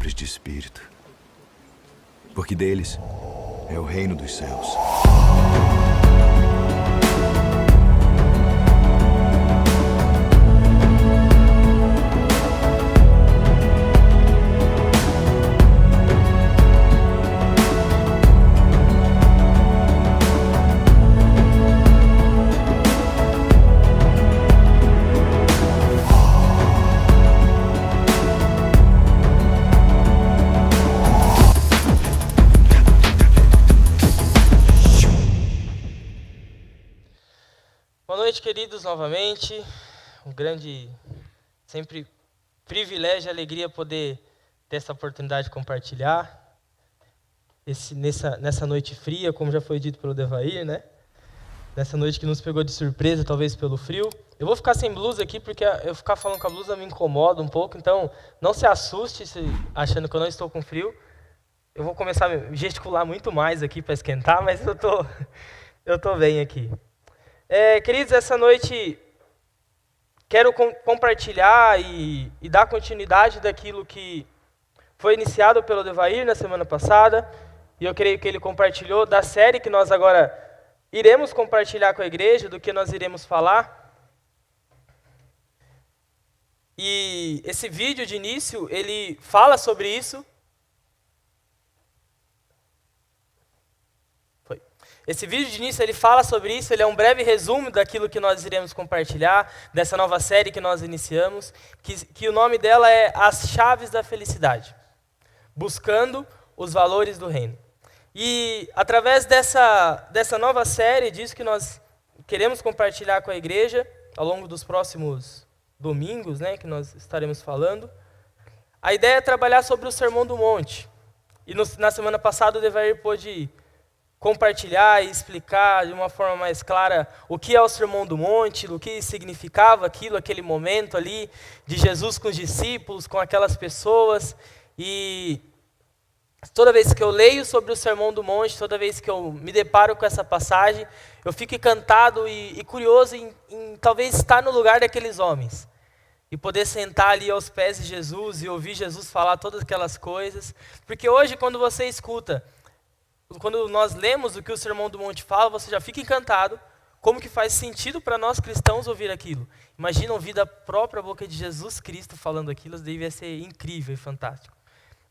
pobres de espírito, porque deles é o reino dos céus. Boa noite, queridos, novamente. Um grande, sempre privilégio e alegria poder ter essa oportunidade de compartilhar nessa noite fria, como já foi dito pelo Devair, né? Nessa noite que nos pegou de surpresa, talvez pelo frio. Eu vou ficar sem blusa aqui, porque eu ficar falando com a blusa me incomoda um pouco, então não se assuste achando que eu não estou com frio. Eu vou começar a gesticular muito mais aqui para esquentar, mas eu tô bem aqui. Queridos, essa noite quero compartilhar e dar continuidade daquilo que foi iniciado pelo Devair na semana passada, e eu creio que ele compartilhou da série que nós agora iremos compartilhar com a igreja, do que nós iremos falar. E esse vídeo de início, ele fala sobre isso. Esse vídeo de início, ele fala sobre isso, ele é um breve resumo daquilo que nós iremos compartilhar, dessa nova série que nós iniciamos, que o nome dela é As Chaves da Felicidade, buscando os valores do reino. E através dessa nova série, disso que nós queremos compartilhar com a igreja, ao longo dos próximos domingos, né, que nós estaremos falando, a ideia é trabalhar sobre o Sermão do Monte. E na semana passada o Devair pôde compartilhar e explicar de uma forma mais clara o que é o Sermão do Monte, o que significava aquele momento ali de Jesus com os discípulos, com aquelas pessoas. E toda vez que eu leio sobre o Sermão do Monte, toda vez que eu me deparo com essa passagem, eu fico encantado e curioso em talvez estar no lugar daqueles homens. E poder sentar ali aos pés de Jesus e ouvir Jesus falar todas aquelas coisas. Porque hoje, quando você escuta, quando nós lemos o que o Sermão do Monte fala, você já fica encantado, como que faz sentido para nós cristãos ouvir aquilo. Imagina ouvir da própria boca de Jesus Cristo falando aquilo, devia ser incrível e fantástico.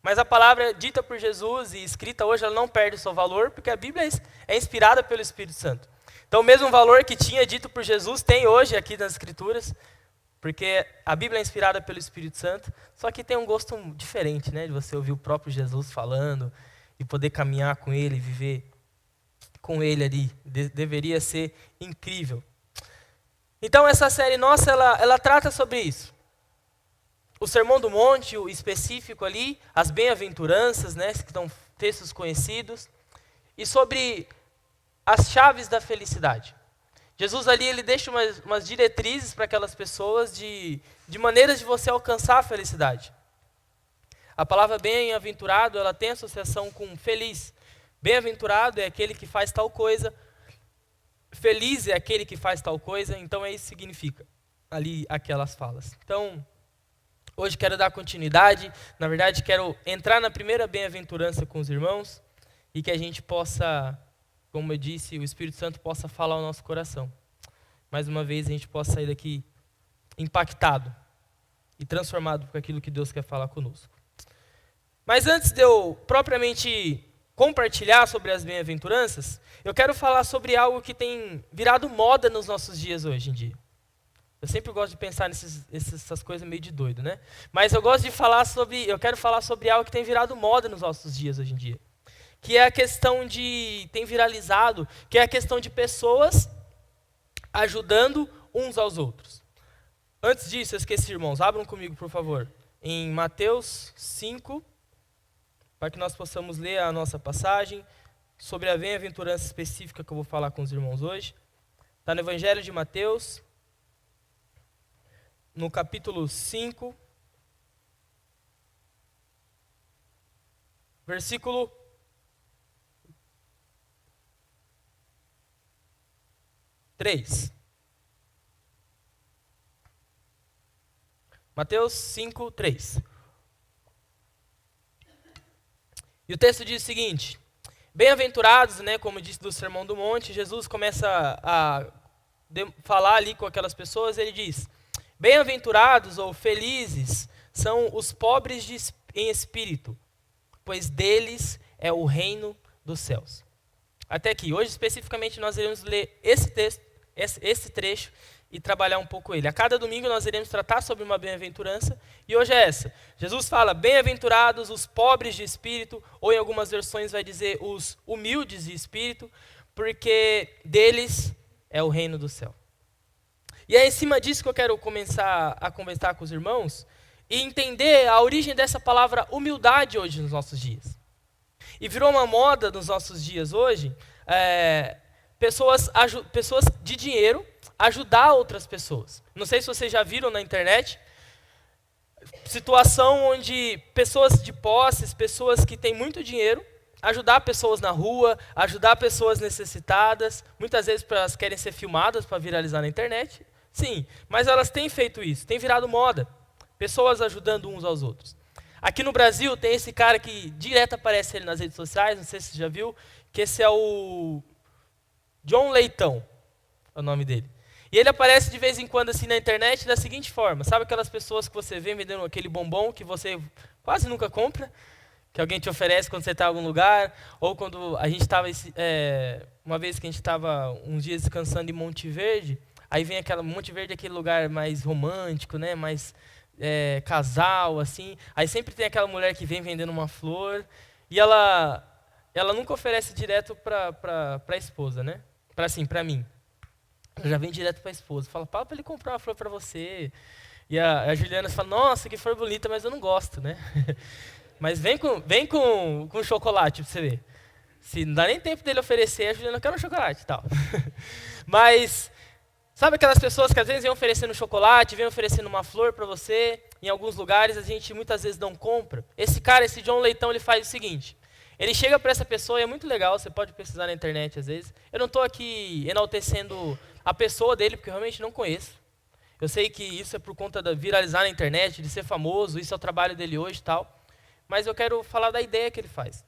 Mas a palavra dita por Jesus e escrita hoje, ela não perde o seu valor, porque a Bíblia é inspirada pelo Espírito Santo. Então o mesmo valor que tinha dito por Jesus, tem hoje aqui nas Escrituras, porque a Bíblia é inspirada pelo Espírito Santo, só que tem um gosto diferente, né, de você ouvir o próprio Jesus falando, e poder caminhar com ele, viver com ele ali, deveria ser incrível. Então essa série nossa, ela trata sobre isso. O Sermão do Monte, o específico ali, as bem-aventuranças, né, que são textos conhecidos, e sobre as chaves da felicidade. Jesus ali, ele deixa umas diretrizes para aquelas pessoas de maneiras de você alcançar a felicidade. A palavra bem-aventurado, ela tem associação com feliz. Bem-aventurado é aquele que faz tal coisa. Feliz é aquele que faz tal coisa. Então, é isso que significa ali aquelas falas. Então, hoje quero dar continuidade. Na verdade, quero entrar na primeira bem-aventurança com os irmãos e que a gente possa, como eu disse, o Espírito Santo possa falar ao nosso coração. Mais uma vez, a gente possa sair daqui impactado e transformado por aquilo que Deus quer falar conosco. Mas antes de eu propriamente compartilhar sobre as bem-aventuranças, eu quero falar sobre algo que tem virado moda nos nossos dias hoje em dia. Eu sempre gosto de pensar nessas coisas meio de doido, né? Mas eu quero falar sobre algo que tem virado moda nos nossos dias hoje em dia. Que é a questão tem viralizado, que é a questão de pessoas ajudando uns aos outros. Antes disso, eu esqueci, irmãos, abram comigo, por favor, em Mateus 5, para que nós possamos ler a nossa passagem sobre a bem-aventurança específica que eu vou falar com os irmãos hoje. Está no Evangelho de Mateus, no capítulo 5, versículo 3. Mateus 5, 3. E o texto diz o seguinte: bem-aventurados, né, como disse do Sermão do Monte, Jesus começa a falar ali com aquelas pessoas, ele diz: bem-aventurados ou felizes são os pobres em espírito, pois deles é o reino dos céus. Até aqui. Hoje, especificamente, nós iremos ler esse texto, esse trecho, e trabalhar um pouco ele. A cada domingo nós iremos tratar sobre uma bem-aventurança, e hoje é essa. Jesus fala: bem-aventurados os pobres de espírito, ou em algumas versões vai dizer os humildes de espírito, porque deles é o reino do céu. E é em cima disso que eu quero começar a conversar com os irmãos, e entender a origem dessa palavra humildade hoje nos nossos dias. E virou uma moda nos nossos dias hoje, pessoas de dinheiro ajudar outras pessoas. Não sei se vocês já viram na internet, situação onde pessoas de posses, pessoas que têm muito dinheiro, ajudar pessoas na rua, ajudar pessoas necessitadas, muitas vezes elas querem ser filmadas para viralizar na internet. Sim, mas elas têm feito isso, tem virado moda. Pessoas ajudando uns aos outros. Aqui no Brasil tem esse cara que direto aparece ele nas redes sociais, não sei se você já viu, que esse é o John Leitão, é o nome dele. E ele aparece de vez em quando assim na internet da seguinte forma: sabe aquelas pessoas que você vê vendendo aquele bombom que você quase nunca compra, que alguém te oferece quando você está em algum lugar, ou quando a gente estava, uma vez que a gente estava uns dias descansando em Monte Verde, aí vem Monte Verde, aquele lugar mais romântico, né, mais casal, assim. Aí sempre tem aquela mulher que vem vendendo uma flor, e ela nunca oferece direto para a esposa, né? Para mim. Ela já vem direto para a esposa. Fala: para ele comprar uma flor para você. E a Juliana fala: nossa, que flor bonita, mas eu não gosto, né? Mas vem com chocolate para você ver. Se não dá nem tempo dele oferecer, a Juliana quer um chocolate e tal. Mas sabe aquelas pessoas que às vezes vêm oferecendo chocolate, vêm oferecendo uma flor para você, em alguns lugares a gente muitas vezes não compra? Esse John Leitão, ele faz o seguinte: ele chega para essa pessoa, e é muito legal, você pode pesquisar na internet às vezes. Eu não estou aqui enaltecendo a pessoa dele, porque eu realmente não conheço. Eu sei que isso é por conta de viralizar na internet, de ser famoso, isso é o trabalho dele hoje e tal. Mas eu quero falar da ideia que ele faz.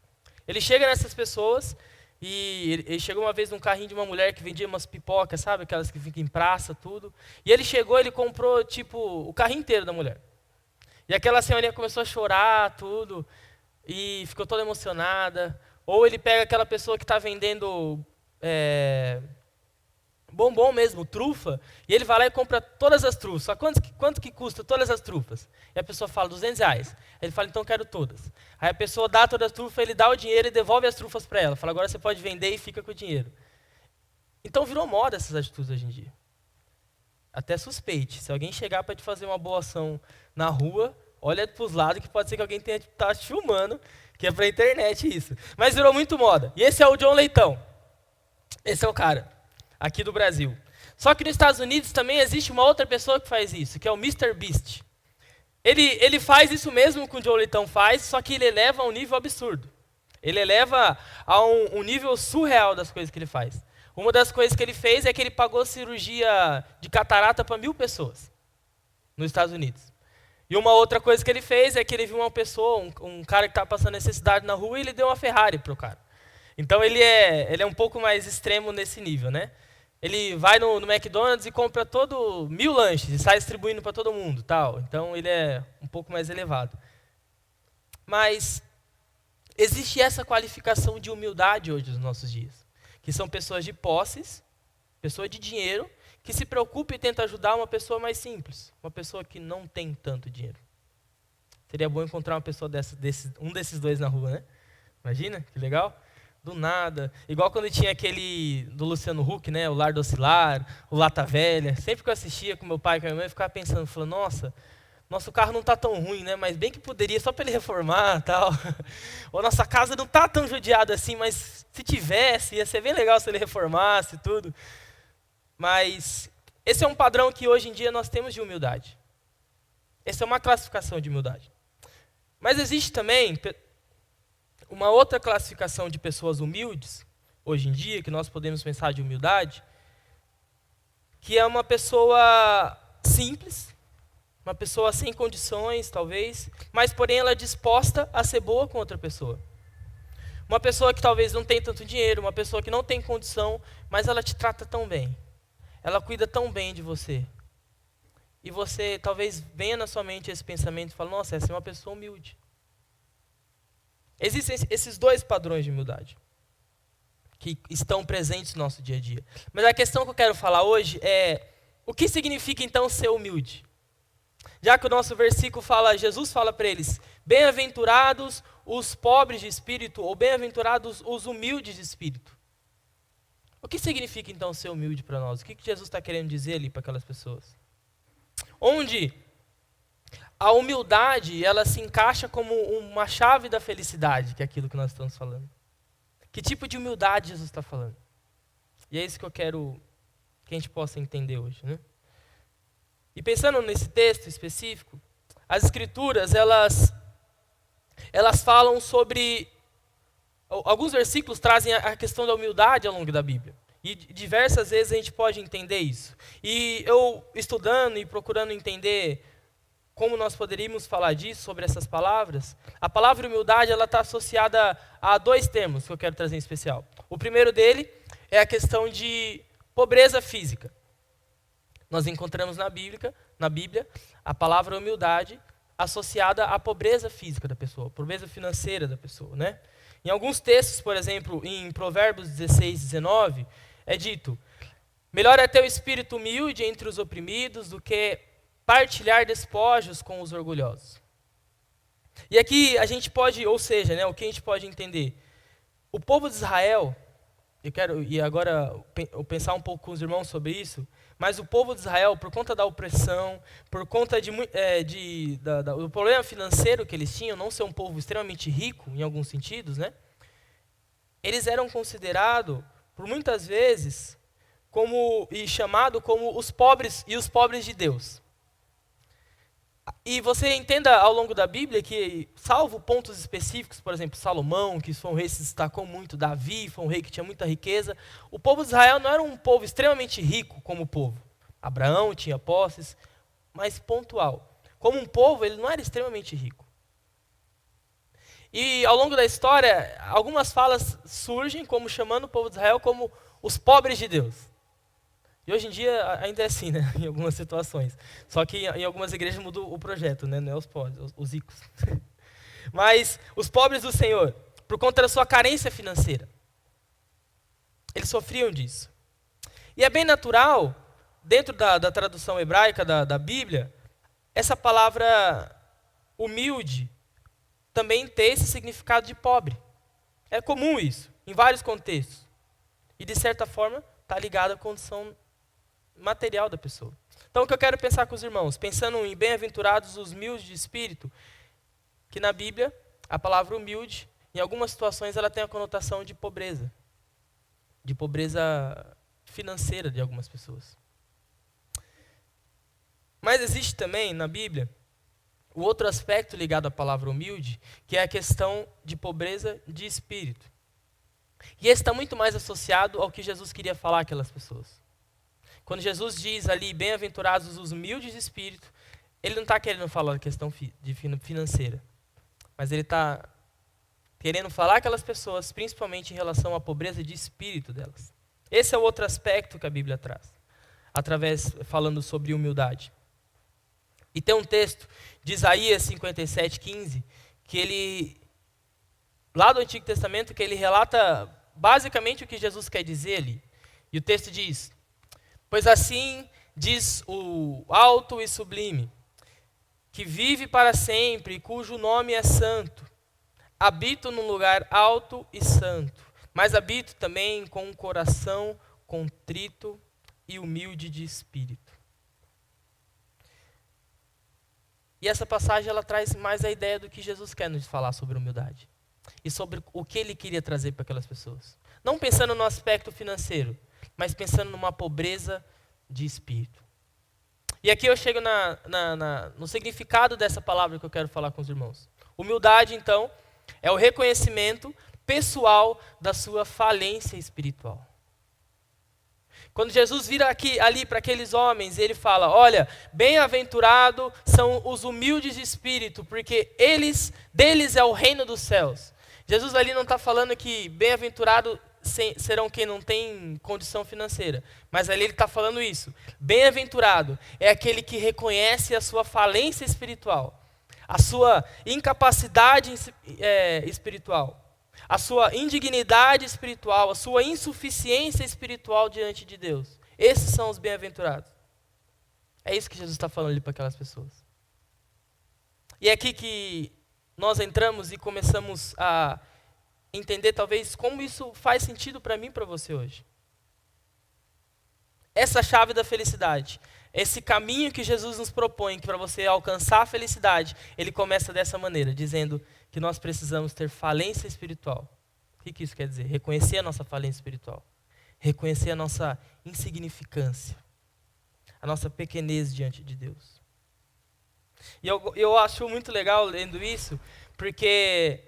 Ele chega nessas pessoas, e ele chegou uma vez num carrinho de uma mulher que vendia umas pipocas, sabe? Aquelas que ficam em praça, tudo. E ele chegou, ele comprou, tipo, o carrinho inteiro da mulher. E aquela senhorinha começou a chorar, tudo, e ficou toda emocionada. Ou ele pega aquela pessoa que está vendendo bombom mesmo, trufa, e ele vai lá e compra todas as trufas. Só quanto que custa todas as trufas? E a pessoa fala: R$200. Ele fala: então eu quero todas. Aí a pessoa dá todas as trufas, ele dá o dinheiro e devolve as trufas para ela. Fala: agora você pode vender e fica com o dinheiro. Então virou moda essas atitudes hoje em dia. Até suspeite. Se alguém chegar para te fazer uma boa ação na rua, olha para os lados, que pode ser que alguém tenha tá te filmando, que é para a internet isso. Mas virou muito moda. E esse é o John Leitão. Esse é o cara aqui do Brasil. Só que nos Estados Unidos também existe uma outra pessoa que faz isso, que é o Mr. Beast. Ele faz isso mesmo que o John Leitão faz, só que ele eleva a um nível absurdo. Ele eleva a um nível surreal das coisas que ele faz. Uma das coisas que ele fez é que ele pagou cirurgia de catarata para 1.000 pessoas nos Estados Unidos. E uma outra coisa que ele fez é que ele viu uma pessoa, um cara que estava passando necessidade na rua, e ele deu uma Ferrari para o cara. Então ele é um pouco mais extremo nesse nível, né? Ele vai no McDonald's e compra 1.000 lanches e sai distribuindo para todo mundo, tal. Então ele é um pouco mais elevado. Mas existe essa qualificação de humildade hoje nos nossos dias, que são pessoas de posses, pessoa de dinheiro, que se preocupa e tenta ajudar uma pessoa mais simples, uma pessoa que não tem tanto dinheiro. Seria bom encontrar uma pessoa um desses dois na rua, né? Imagina, que legal. Do nada. Igual quando tinha aquele do Luciano Huck, né? O Lar do Oscilar, o Lata Velha. Sempre que eu assistia com meu pai e com a minha mãe, eu ficava pensando, falando: nossa, nosso carro não está tão ruim, né? Mas bem que poderia, só para ele reformar e tal. Ou nossa casa não está tão judiada assim, mas se tivesse, ia ser bem legal se ele reformasse e tudo. Mas esse é um padrão que hoje em dia nós temos de humildade. Essa é uma classificação de humildade. Mas existe também uma outra classificação de pessoas humildes, hoje em dia, que nós podemos pensar de humildade, que é uma pessoa simples, uma pessoa sem condições, talvez, mas porém ela é disposta a ser boa com outra pessoa. Uma pessoa que talvez não tem tanto dinheiro, uma pessoa que não tem condição, mas ela te trata tão bem. Ela cuida tão bem de você. E você talvez venha na sua mente esse pensamento e fale, nossa, essa é uma pessoa humilde. Existem esses dois padrões de humildade que estão presentes no nosso dia a dia. Mas a questão que eu quero falar hoje é, o que significa então ser humilde? Já que o nosso versículo fala, Jesus fala para eles, bem-aventurados os pobres de espírito, ou bem-aventurados os humildes de espírito. O que significa então ser humilde para nós? O que Jesus está querendo dizer ali para aquelas pessoas? Onde a humildade, ela se encaixa como uma chave da felicidade, que é aquilo que nós estamos falando. Que tipo de humildade Jesus está falando? E é isso que eu quero que a gente possa entender hoje, né? E pensando nesse texto específico, as escrituras, elas falam sobre... Alguns versículos trazem a questão da humildade ao longo da Bíblia. E diversas vezes a gente pode entender isso. E eu, estudando e procurando entender como nós poderíamos falar disso, sobre essas palavras, a palavra humildade, ela está associada a dois termos que eu quero trazer em especial. O primeiro dele é a questão de pobreza física. Nós encontramos na Bíblia a palavra humildade associada à pobreza física da pessoa, pobreza financeira da pessoa, né? Em alguns textos, por exemplo, em Provérbios 16, 19, é dito, melhor é ter o espírito humilde entre os oprimidos do que partilhar despojos com os orgulhosos. E aqui a gente pode, ou seja, né, o que a gente pode entender? O povo de Israel, agora eu pensar um pouco com os irmãos sobre isso, mas o povo de Israel, por conta da opressão, por conta do problema financeiro que eles tinham, não ser um povo extremamente rico, em alguns sentidos, né? Eles eram considerados, por muitas vezes, chamado como os pobres e os pobres de Deus. E você entenda ao longo da Bíblia que, salvo pontos específicos, por exemplo, Salomão, que foi um rei que se destacou muito, Davi, foi um rei que tinha muita riqueza, o povo de Israel não era um povo extremamente rico como o povo. Abraão tinha posses, mas pontual. Como um povo, ele não era extremamente rico. E ao longo da história, algumas falas surgem como chamando o povo de Israel como os pobres de Deus. E hoje em dia ainda é assim, né? Em algumas situações. Só que em algumas igrejas muda o projeto, né? Não é os pobres, os ricos. Mas os pobres do Senhor, por conta da sua carência financeira, eles sofriam disso. E é bem natural, dentro da tradução hebraica da Bíblia, essa palavra humilde também ter esse significado de pobre. É comum isso, em vários contextos. E de certa forma, está ligado à condição material da pessoa. Então o que eu quero pensar com os irmãos, pensando em bem-aventurados os humildes de espírito, que na Bíblia, a palavra humilde, em algumas situações, ela tem a conotação de pobreza financeira de algumas pessoas. Mas existe também, na Bíblia, o outro aspecto ligado à palavra humilde, que é a questão de pobreza de espírito. E esse está muito mais associado ao que Jesus queria falar àquelas pessoas. Quando Jesus diz ali, bem-aventurados os humildes de espírito, ele não está querendo falar da questão financeira, mas ele está querendo falar aquelas pessoas, principalmente em relação à pobreza de espírito delas. Esse é o outro aspecto que a Bíblia traz, falando sobre humildade. E tem um texto de Isaías 57:15, lá do Antigo Testamento, que ele relata basicamente o que Jesus quer dizer ali. E o texto diz, pois assim diz o alto e sublime, que vive para sempre, cujo nome é santo. Habito num lugar alto e santo, mas habito também com um coração contrito e humilde de espírito. E essa passagem ela traz mais a ideia do que Jesus quer nos falar sobre humildade. E sobre o que ele queria trazer para aquelas pessoas. Não pensando no aspecto financeiro, mas pensando numa pobreza de espírito. E aqui eu chego no significado dessa palavra que eu quero falar com os irmãos. Humildade, então, é o reconhecimento pessoal da sua falência espiritual. Quando Jesus vira ali para aqueles homens, ele fala, olha, bem-aventurado são os humildes de espírito, porque deles é o reino dos céus. Jesus ali não está falando que bem-aventurado serão quem não tem condição financeira. Mas ali ele está falando isso. Bem-aventurado é aquele que reconhece a sua falência espiritual, a sua incapacidade espiritual, a sua indignidade espiritual, a sua insuficiência espiritual diante de Deus. Esses são os bem-aventurados. É isso que Jesus está falando ali para aquelas pessoas. E é aqui que nós entramos e começamos a entender talvez como isso faz sentido para mim e para você hoje. Essa chave da felicidade, esse caminho que Jesus nos propõe para você alcançar a felicidade, ele começa dessa maneira, dizendo que nós precisamos ter falência espiritual. O que isso quer dizer? Reconhecer a nossa falência espiritual. Reconhecer a nossa insignificância. A nossa pequenez diante de Deus. E eu acho muito legal lendo isso, porque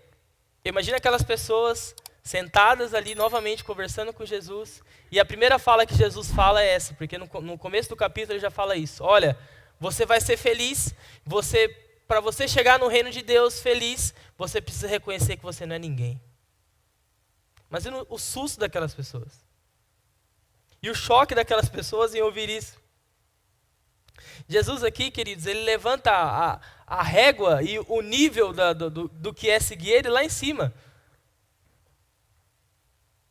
imagina aquelas pessoas sentadas ali novamente conversando com Jesus, e a primeira fala que Jesus fala é essa, porque no começo do capítulo ele já fala isso. Olha, você vai ser feliz, para você chegar no reino de Deus feliz, você precisa reconhecer que você não é ninguém. Mas e o susto daquelas pessoas? E o choque daquelas pessoas em ouvir isso? Jesus aqui, queridos, ele levanta a régua e o nível do que é seguir ele lá em cima.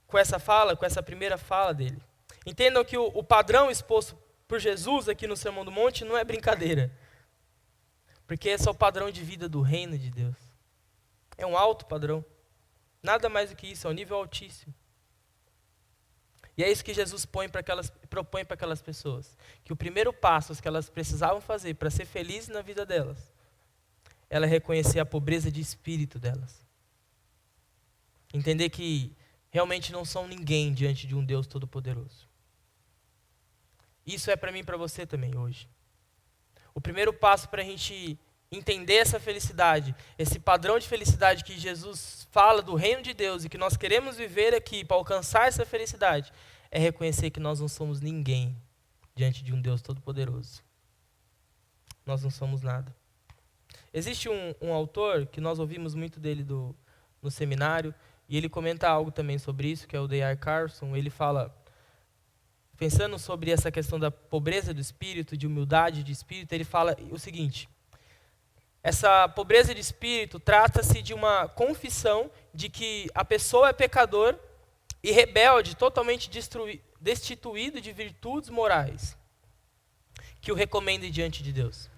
Com essa fala, com essa primeira fala dele. Entendam que o padrão exposto por Jesus aqui no Sermão do Monte não é brincadeira. Porque esse é o padrão de vida do reino de Deus. É um alto padrão. Nada mais do que isso, é um nível altíssimo. E é isso que Jesus propõe para aquelas pessoas. Que o primeiro passo que elas precisavam fazer para ser felizes na vida delas, ela é reconhecer a pobreza de espírito delas. Entender que realmente não são ninguém diante de um Deus Todo-Poderoso. Isso é para mim e para você também hoje. O primeiro passo para a gente entender essa felicidade, esse padrão de felicidade que Jesus fala do reino de Deus e que nós queremos viver aqui para alcançar essa felicidade, é reconhecer que nós não somos ninguém diante de um Deus Todo-Poderoso. Nós não somos nada. Existe um autor que nós ouvimos muito dele no seminário, e ele comenta algo também sobre isso, que é o D.A. Carson. Ele fala, pensando sobre essa questão da pobreza do espírito, de humildade de espírito, ele fala o seguinte: essa pobreza de espírito trata-se de uma confissão de que a pessoa é pecador e rebelde, totalmente destituído de virtudes morais, que o recomendem diante de Deus.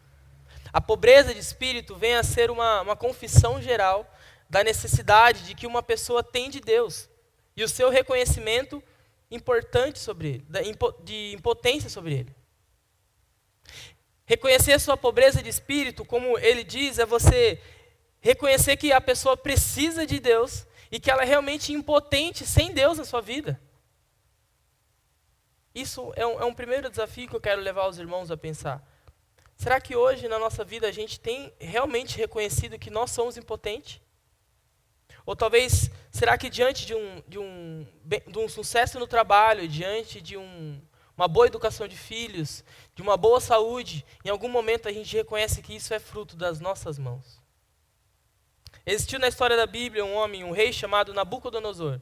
A pobreza de espírito vem a ser uma confissão geral da necessidade de que uma pessoa tem de Deus e o seu reconhecimento importante sobre ele, de impotência sobre ele. Reconhecer a sua pobreza de espírito, como ele diz, é você reconhecer que a pessoa precisa de Deus e que ela é realmente impotente sem Deus na sua vida. Isso é um primeiro desafio que eu quero levar os irmãos a pensar. Será que hoje na nossa vida a gente tem realmente reconhecido que nós somos impotentes? Ou talvez, será que diante de um sucesso no trabalho, diante de uma boa educação de filhos, de uma boa saúde, em algum momento a gente reconhece que isso é fruto das nossas mãos? Existiu na história da Bíblia um rei chamado Nabucodonosor.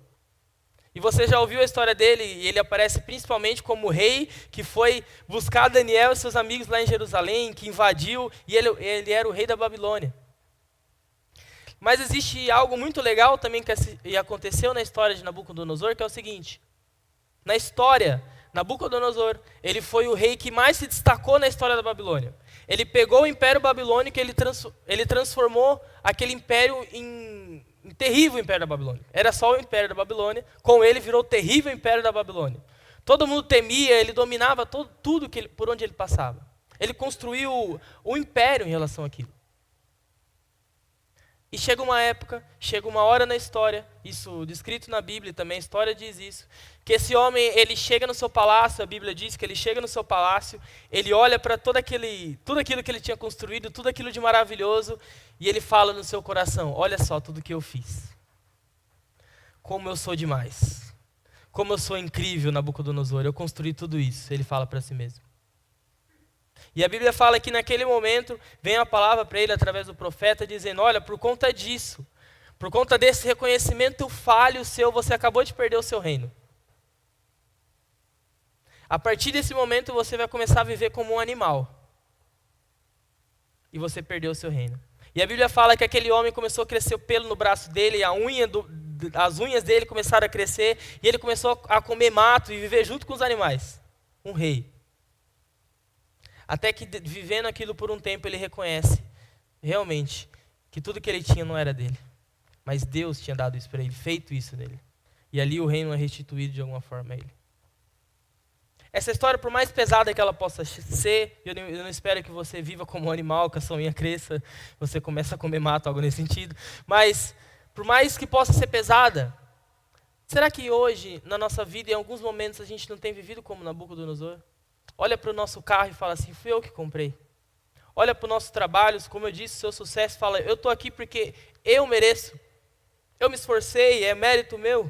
E você já ouviu a história dele, e ele aparece principalmente como o rei que foi buscar Daniel e seus amigos lá em Jerusalém, que invadiu, e ele era o rei da Babilônia. Mas existe algo muito legal também que aconteceu na história de Nabucodonosor, que é o seguinte: na história, Nabucodonosor, ele foi o rei que mais se destacou na história da Babilônia. Ele pegou o Império Babilônico e ele transformou aquele império em terrível Império da Babilônia. Era só o Império da Babilônia, com ele virou o terrível Império da Babilônia. Todo mundo temia, ele dominava tudo por onde ele passava. Ele construiu o império em relação àquilo. E chega uma época, chega uma hora na história, isso descrito na Bíblia também, a história diz isso, que esse homem, ele chega no seu palácio, a Bíblia diz que ele chega no seu palácio, ele olha para tudo aquilo que ele tinha construído, tudo aquilo de maravilhoso, e ele fala no seu coração: olha só tudo que eu fiz. Como eu sou demais. Como eu sou incrível, Nabucodonosor, eu construí tudo isso, ele fala para si mesmo. E a Bíblia fala que naquele momento vem a palavra para ele através do profeta dizendo: olha, por conta disso, Por conta desse reconhecimento falho seu, você acabou de perder o seu reino. A partir desse momento, você vai começar a viver como um animal. E você perdeu o seu reino. E a Bíblia fala que aquele homem começou a crescer o pelo no braço dele, as unhas dele começaram a crescer, e ele começou a comer mato e viver junto com os animais. Um rei. Até que, vivendo aquilo por um tempo, ele reconhece, realmente, que tudo que ele tinha não era dele. Mas Deus tinha dado isso para ele, feito isso nele. E ali o reino é restituído de alguma forma a ele. Essa história, por mais pesada que ela possa ser, eu não espero que você viva como um animal, que a sua unha cresça, você começa a comer mato, algo nesse sentido. Mas, por mais que possa ser pesada, será que hoje, na nossa vida, em alguns momentos, a gente não tem vivido como Nabucodonosor? Olha para o nosso carro e fala assim, fui eu que comprei. Olha para o nosso trabalho, como eu disse, o seu sucesso, fala, eu estou aqui porque eu mereço. Eu me esforcei, é mérito meu.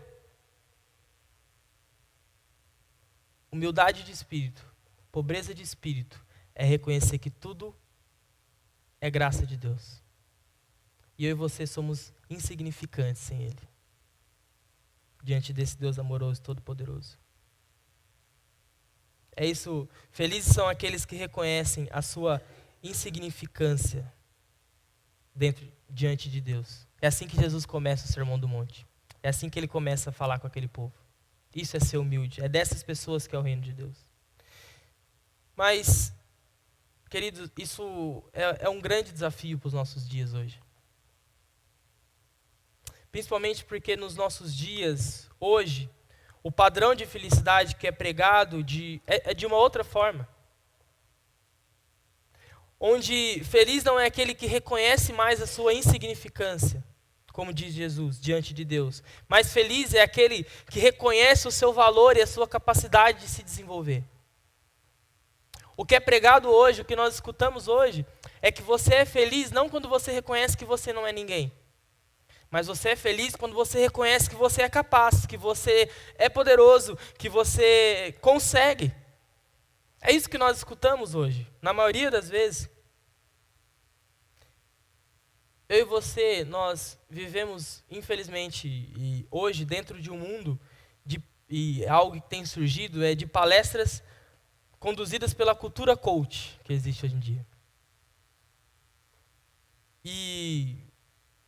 Humildade de espírito, pobreza de espírito, é reconhecer que tudo é graça de Deus. E eu e você somos insignificantes sem Ele. Diante desse Deus amoroso e todo-poderoso. É isso, felizes são aqueles que reconhecem a sua insignificância diante de Deus. É assim que Jesus começa o Sermão do Monte. É assim que ele começa a falar com aquele povo. Isso é ser humilde. É dessas pessoas que é o reino de Deus. Mas, queridos, isso é um grande desafio para os nossos dias hoje. Principalmente porque nos nossos dias, hoje, o padrão de felicidade que é pregado é de uma outra forma. Onde feliz não é aquele que reconhece mais a sua insignificância, como diz Jesus, diante de Deus. Mas feliz é aquele que reconhece o seu valor e a sua capacidade de se desenvolver. O que é pregado hoje, o que nós escutamos hoje, é que você é feliz não quando você reconhece que você não é ninguém. Mas você é feliz quando você reconhece que você é capaz, que você é poderoso, que você consegue. É isso que nós escutamos hoje, na maioria das vezes. Eu e você, nós vivemos, infelizmente, e hoje dentro de um mundo, e algo que tem surgido, é de palestras conduzidas pela cultura coach, que existe hoje em dia. E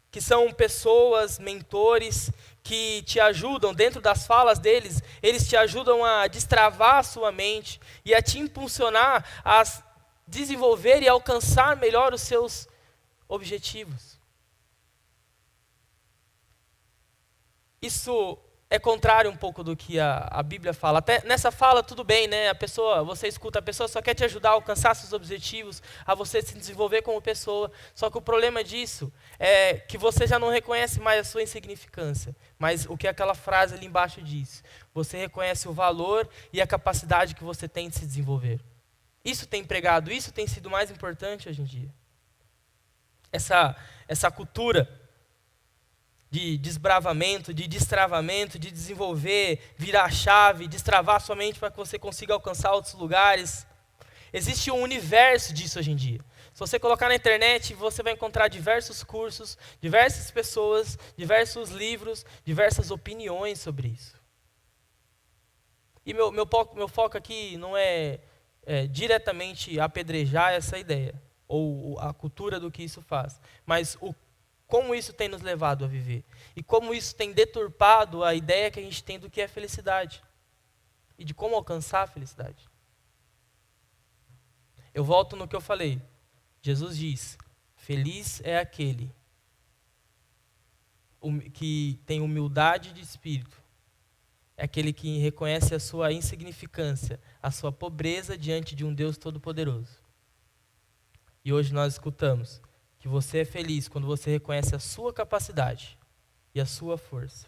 que são pessoas, mentores, que te ajudam, dentro das falas deles, eles te ajudam a destravar a sua mente e a te impulsionar a desenvolver e alcançar melhor os seus objetivos. Isso é contrário um pouco do que a Bíblia fala. Até nessa fala, tudo bem, né? Você escuta, a pessoa só quer te ajudar a alcançar seus objetivos, a você se desenvolver como pessoa. Só que o problema disso é que você já não reconhece mais a sua insignificância. Mas o que aquela frase ali embaixo diz? Você reconhece o valor e a capacidade que você tem de se desenvolver. Isso tem pregado, isso tem sido mais importante hoje em dia. Essa cultura de desbravamento, de destravamento, de desenvolver, virar a chave, destravar sua mente para que você consiga alcançar outros lugares. Existe um universo disso hoje em dia. Se você colocar na internet, você vai encontrar diversos cursos, diversas pessoas, diversos livros, diversas opiniões sobre isso. E meu foco aqui não é diretamente apedrejar essa ideia, ou a cultura do que isso faz, mas como isso tem nos levado a viver. E como isso tem deturpado a ideia que a gente tem do que é felicidade. E de como alcançar a felicidade. Eu volto no que eu falei. Jesus diz, feliz é aquele que tem humildade de espírito. É aquele que reconhece a sua insignificância, a sua pobreza diante de um Deus todo-poderoso. E hoje nós escutamos que você é feliz quando você reconhece a sua capacidade e a sua força.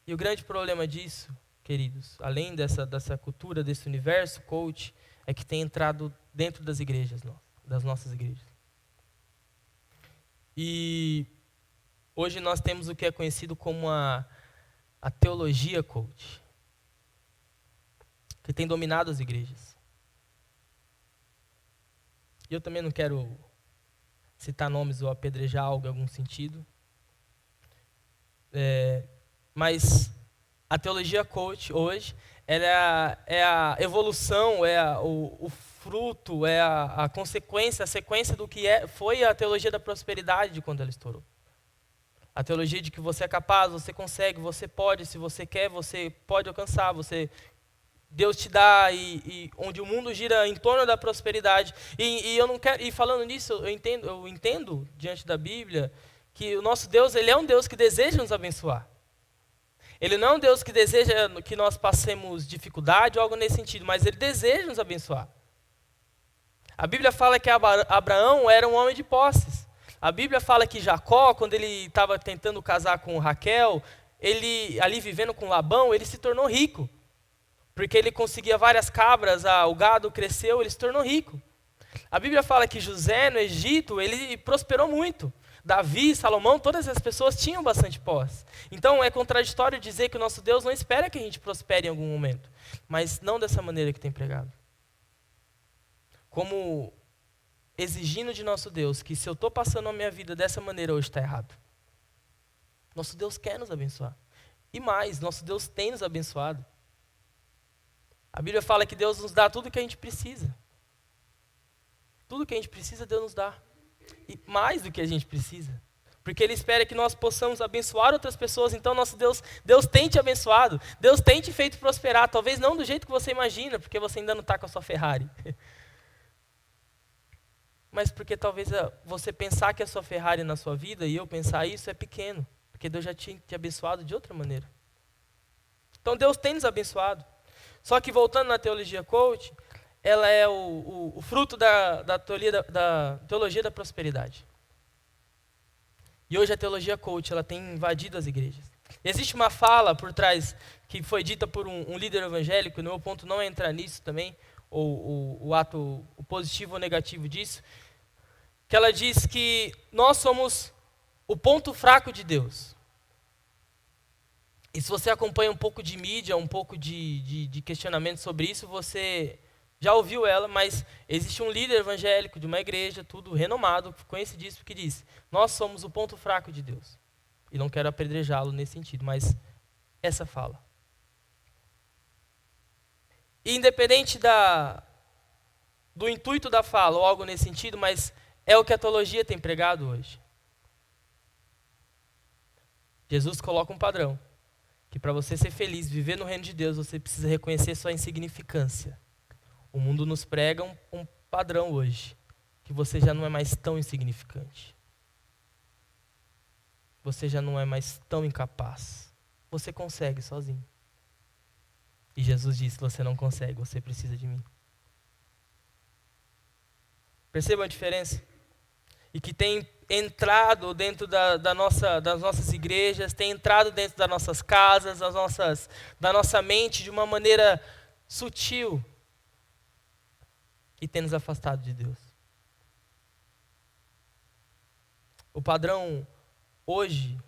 E o grande problema disso, queridos, além dessa cultura, desse universo coach, é que tem entrado dentro das igrejas, das nossas igrejas. E hoje nós temos o que é conhecido como a teologia coach, que tem dominado as igrejas. E eu também não quero citar nomes ou apedrejar algo em algum sentido. Mas a teologia coach hoje, ela é a evolução, o fruto, a consequência, a sequência do que foi a teologia da prosperidade de quando ela estourou. A teologia de que você é capaz, você consegue, você pode, se você quer, você pode alcançar, Deus te dá, e onde o mundo gira em torno da prosperidade. E eu não quero, e falando nisso, eu entendo diante da Bíblia que o nosso Deus, ele é um Deus que deseja nos abençoar. Ele não é um Deus que deseja que nós passemos dificuldade ou algo nesse sentido, mas ele deseja nos abençoar. A Bíblia fala que Abraão era um homem de posses. A Bíblia fala que Jacó, quando ele estava tentando casar com Raquel, ele ali vivendo com Labão, ele se tornou rico. Porque ele conseguia várias cabras, o gado cresceu, ele se tornou rico. A Bíblia fala que José, no Egito, ele prosperou muito. Davi, Salomão, todas as pessoas tinham bastante posse. Então é contraditório dizer que o nosso Deus não espera que a gente prospere em algum momento. Mas não dessa maneira que tem pregado. Como exigindo de nosso Deus que se eu estou passando a minha vida dessa maneira hoje está errado. Nosso Deus quer nos abençoar. E mais, nosso Deus tem nos abençoado. A Bíblia fala que Deus nos dá tudo o que a gente precisa. Tudo o que a gente precisa, Deus nos dá. E mais do que a gente precisa. Porque Ele espera que nós possamos abençoar outras pessoas. Então, nosso Deus tem te abençoado. Deus tem te feito prosperar. Talvez não do jeito que você imagina, porque você ainda não está com a sua Ferrari. Mas porque talvez você pensar que a sua Ferrari na sua vida, e eu pensar isso, é pequeno. Porque Deus já tinha te abençoado de outra maneira. Então, Deus tem nos abençoado. Só que voltando na teologia coach, ela é o fruto da teologia da prosperidade. E hoje a teologia coach, ela tem invadido as igrejas. Existe uma fala por trás que foi dita por um líder evangélico, e no meu ponto não é entrar nisso também, ou o positivo ou negativo disso, que ela diz que nós somos o ponto fraco de Deus. E se você acompanha um pouco de mídia, um pouco de questionamento sobre isso, você já ouviu ela, mas existe um líder evangélico de uma igreja, tudo renomado, conhecidíssimo, que diz: nós somos o ponto fraco de Deus. E não quero apedrejá-lo nesse sentido, mas essa fala. E independente do intuito da fala ou algo nesse sentido, mas é o que a teologia tem pregado hoje. Jesus coloca um padrão, que para você ser feliz, viver no reino de Deus, você precisa reconhecer sua insignificância. O mundo nos prega um padrão hoje, que você já não é mais tão insignificante. Você já não é mais tão incapaz. Você consegue sozinho. E Jesus disse: você não consegue, você precisa de mim. Percebam a diferença? E que tem entrado dentro das nossas igrejas, tem entrado dentro das nossas casas, da nossa mente de uma maneira sutil, e tem nos afastado de Deus. O padrão hoje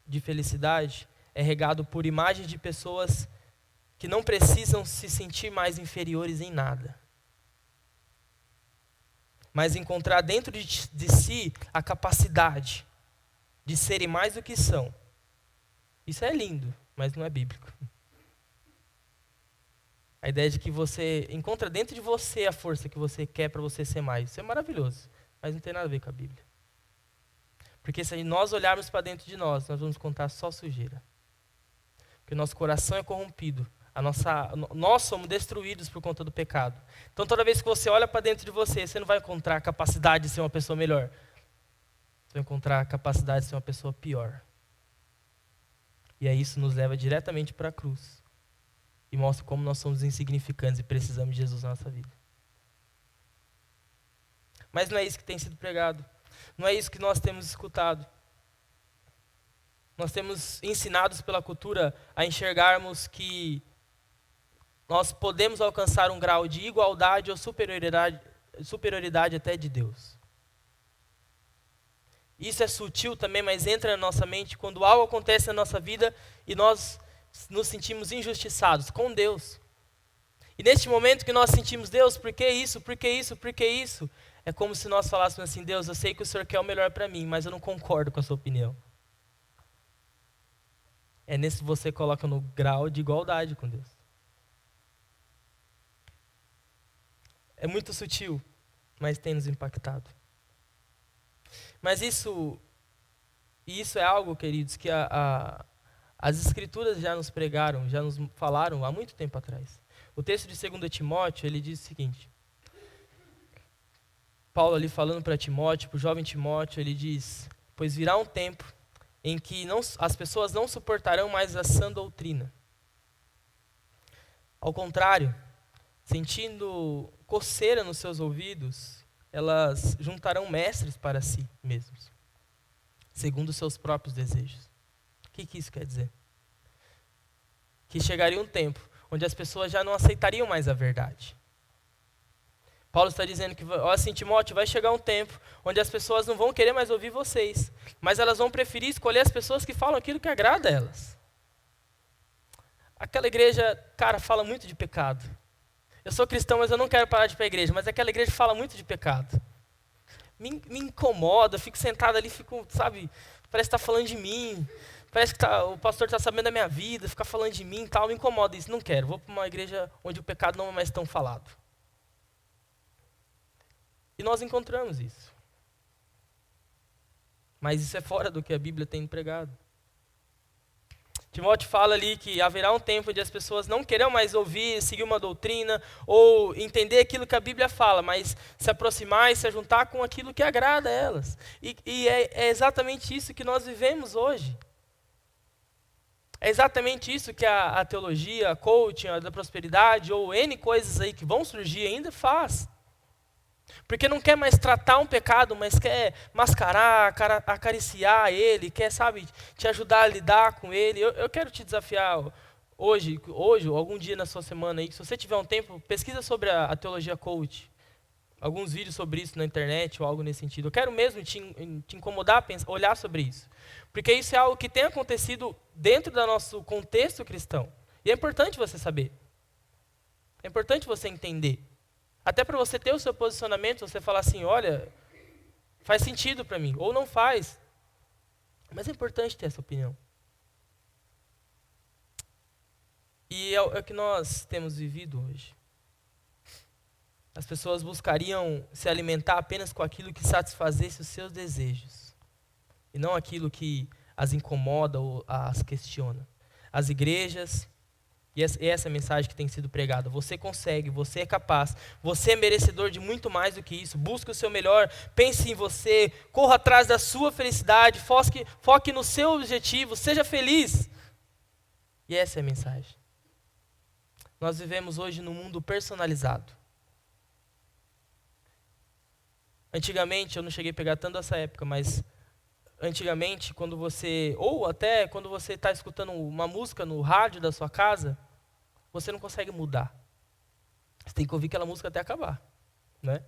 de felicidade é regado por imagens de pessoas que não precisam se sentir mais inferiores em nada, mas encontrar dentro de si a capacidade de serem mais do que são. Isso é lindo, mas não é bíblico. A ideia de que você encontra dentro de você a força que você quer para você ser mais. Isso é maravilhoso, mas não tem nada a ver com a Bíblia. Porque se nós olharmos para dentro de nós vamos contar só sujeira. Porque o nosso coração é corrompido. Nós somos destruídos por conta do pecado. Então toda vez que você olha para dentro de você não vai encontrar a capacidade de ser uma pessoa melhor. Você vai encontrar a capacidade de ser uma pessoa pior. E aí isso nos leva diretamente para a cruz. E mostra como nós somos insignificantes e precisamos de Jesus na nossa vida. Mas não é isso que tem sido pregado. Não é isso que nós temos escutado. Nós temos ensinados pela cultura a enxergarmos que nós podemos alcançar um grau de igualdade ou superioridade até de Deus. Isso é sutil também, mas entra na nossa mente quando algo acontece na nossa vida e nós nos sentimos injustiçados com Deus. E neste momento que nós sentimos: Deus, por que isso? Por que isso? Por que isso? É como se nós falássemos assim: Deus, eu sei que o Senhor quer o melhor para mim, mas eu não concordo com a sua opinião. É nesse que você coloca no grau de igualdade com Deus. É muito sutil, mas tem nos impactado. Mas isso é algo, queridos, que as Escrituras já nos pregaram, já nos falaram há muito tempo atrás. O texto de 2 Timóteo, ele diz o seguinte: Paulo ali falando para Timóteo, para o jovem Timóteo, ele diz: pois virá um tempo em que as pessoas não suportarão mais a sã doutrina. Ao contrário, sentindo coceira nos seus ouvidos, elas juntarão mestres para si mesmos, segundo os seus próprios desejos. O que isso quer dizer? Que chegaria um tempo onde as pessoas já não aceitariam mais a verdade. Paulo está dizendo que, assim, Timóteo, vai chegar um tempo onde as pessoas não vão querer mais ouvir vocês, mas elas vão preferir escolher as pessoas que falam aquilo que agrada a elas. Aquela igreja, cara, fala muito de pecado. Eu sou cristão, mas eu não quero parar de ir para a igreja, mas aquela igreja fala muito de pecado. Me incomoda, eu fico sentado ali, sabe, parece que está falando de mim, parece que o pastor está sabendo da minha vida, fica falando de mim e tal, me incomoda isso, não quero. Vou para uma igreja onde o pecado não é mais tão falado. E nós encontramos isso. Mas isso é fora do que a Bíblia tem pregado. Timóteo fala ali que haverá um tempo onde as pessoas não querão mais ouvir, seguir uma doutrina, ou entender aquilo que a Bíblia fala, mas se aproximar e se juntar com aquilo que agrada a elas. E é exatamente isso que nós vivemos hoje. É exatamente isso que a teologia, a coaching, a da prosperidade, ou N coisas aí que vão surgir ainda faz. Porque não quer mais tratar um pecado, mas quer mascarar, acariciar ele, quer, sabe, te ajudar a lidar com ele. Eu quero te desafiar hoje, ou algum dia na sua semana aí, que se você tiver um tempo, pesquisa sobre a teologia coach. Alguns vídeos sobre isso na internet ou algo nesse sentido. Eu quero mesmo te incomodar a olhar sobre isso. Porque isso é algo que tem acontecido dentro do nosso contexto cristão. E é importante você saber. É importante você entender. Até para você ter o seu posicionamento, você falar assim, olha, faz sentido para mim, ou não faz. Mas é importante ter essa opinião. E é o que nós temos vivido hoje. As pessoas buscariam se alimentar apenas com aquilo que satisfazesse os seus desejos, e não aquilo que as incomoda ou as questiona. As igrejas... E essa é a mensagem que tem sido pregada. Você consegue, você é capaz, você é merecedor de muito mais do que isso. Busque o seu melhor, pense em você, corra atrás da sua felicidade, foque no seu objetivo, seja feliz. E essa é a mensagem. Nós vivemos hoje num mundo personalizado. Antigamente, eu não cheguei a pegar tanto essa época, mas antigamente, quando você, ou até quando você está escutando uma música no rádio da sua casa, você não consegue mudar. Você tem que ouvir aquela música até acabar, né?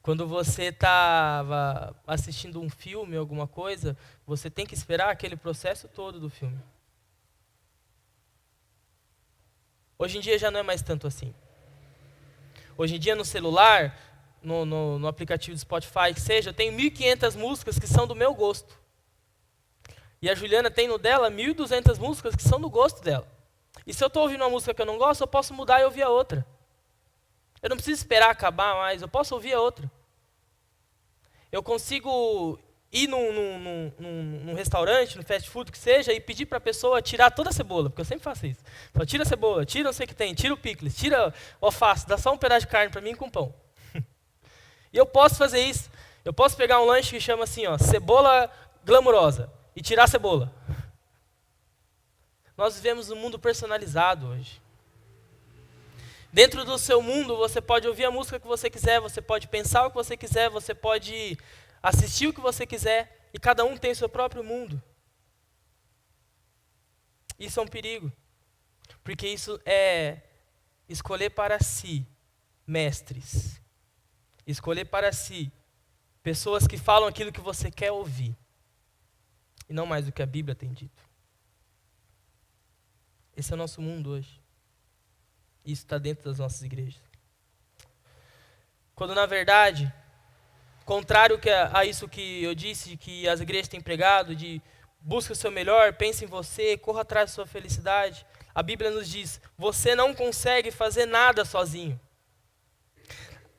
Quando você estava assistindo um filme, alguma coisa, você tem que esperar aquele processo todo do filme. Hoje em dia já não é mais tanto assim. Hoje em dia no celular, no aplicativo do Spotify, que seja, eu tenho 1.500 músicas que são do meu gosto. E a Juliana tem no dela 1.200 músicas que são do gosto dela. E se eu estou ouvindo uma música que eu não gosto, eu posso mudar e ouvir a outra. Eu não preciso esperar acabar mais, eu posso ouvir a outra. Eu consigo ir num restaurante, no fast food que seja, e pedir para a pessoa tirar toda a cebola, porque eu sempre faço isso. Então, tira a cebola, tira não sei o que tem, tira o picles, tira o alface, dá só um pedaço de carne para mim com pão. E eu posso fazer isso. Eu posso pegar um lanche que chama assim, ó, cebola glamurosa, e tirar a cebola. Nós vivemos um mundo personalizado hoje. Dentro do seu mundo, você pode ouvir a música que você quiser, você pode pensar o que você quiser, você pode assistir o que você quiser, e cada um tem o seu próprio mundo. Isso é um perigo, porque isso é escolher para si mestres, escolher para si pessoas que falam aquilo que você quer ouvir, e não mais do que a Bíblia tem dito. Esse é o nosso mundo hoje. Isso está dentro das nossas igrejas. Quando na verdade, contrário a isso que eu disse, que as igrejas têm pregado, de busca o seu melhor, pense em você, corra atrás da sua felicidade. A Bíblia nos diz, você não consegue fazer nada sozinho.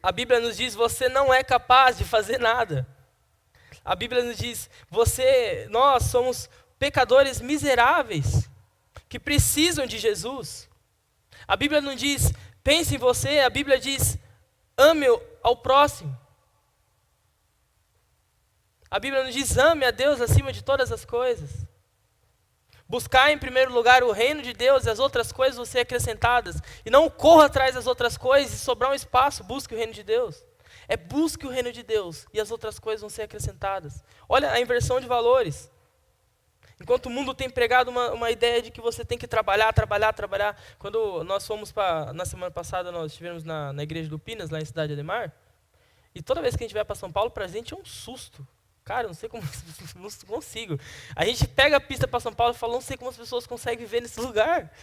A Bíblia nos diz, você não é capaz de fazer nada. A Bíblia nos diz, nós somos pecadores miseráveis, que precisam de Jesus. A Bíblia não diz, pense em você, a Bíblia diz, ame ao próximo. A Bíblia nos diz, ame a Deus acima de todas as coisas. Buscar em primeiro lugar o reino de Deus e as outras coisas vão ser acrescentadas. E não corra atrás das outras coisas e sobrar um espaço, busque o reino de Deus. Busque o reino de Deus e as outras coisas vão ser acrescentadas. Olha a inversão de valores. Enquanto o mundo tem pregado uma ideia de que você tem que trabalhar. Quando nós fomos na semana passada, nós estivemos na igreja do Pinas, lá em Cidade Ademar. E toda vez que a gente vai para São Paulo, para a gente é um susto. Cara, eu não sei como, não consigo. A gente pega a pista para São Paulo e fala, não sei como as pessoas conseguem viver nesse lugar.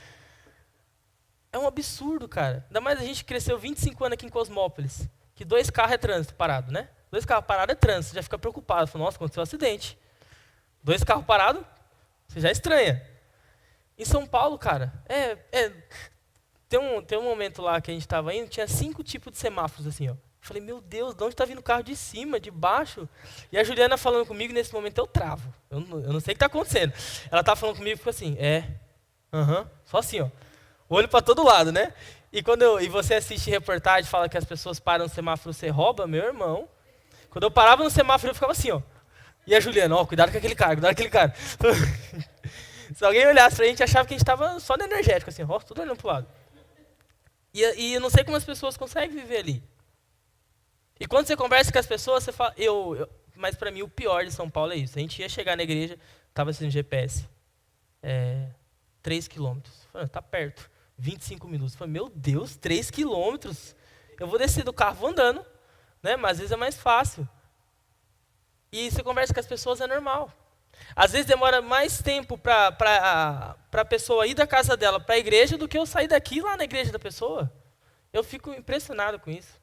É um absurdo, cara. Ainda mais a gente cresceu 25 anos aqui em Cosmópolis, que 2 carros é trânsito parado, né? 2 carros parados é trânsito, você já fica preocupado. Fala, nossa, aconteceu um acidente. 2 carros parados, você já estranha. Em São Paulo, cara, tem um momento lá que a gente estava indo, tinha 5 tipos de semáforos assim, ó. Falei, meu Deus, de onde está vindo o carro? De cima, de baixo? E a Juliana falando comigo, nesse momento eu travo. Eu não sei o que está acontecendo. Ela estava falando comigo e ficou assim, só assim, ó. Olho para todo lado, né? E você assiste reportagem, fala que as pessoas param no semáforo, você rouba, meu irmão. Quando eu parava no semáforo, eu ficava assim, ó. E a Juliana, ó, cuidado com aquele cara. Se alguém olhasse pra gente, achava que a gente estava só no energético, assim, ó, tudo olhando pro lado. E eu não sei como as pessoas conseguem viver ali. E quando você conversa com as pessoas, você fala... Mas para mim o pior de São Paulo é isso. A gente ia chegar na igreja, estava assim no GPS. 3 quilômetros. Falei, tá perto. 25 minutos. Falei, meu Deus, 3 quilômetros. Eu vou descer do carro, vou andando. Né? Mas às vezes é mais fácil. E você conversa com as pessoas, é normal. Às vezes demora mais tempo para a pessoa ir da casa dela para a igreja do que eu sair daqui lá na igreja da pessoa. Eu fico impressionado com isso.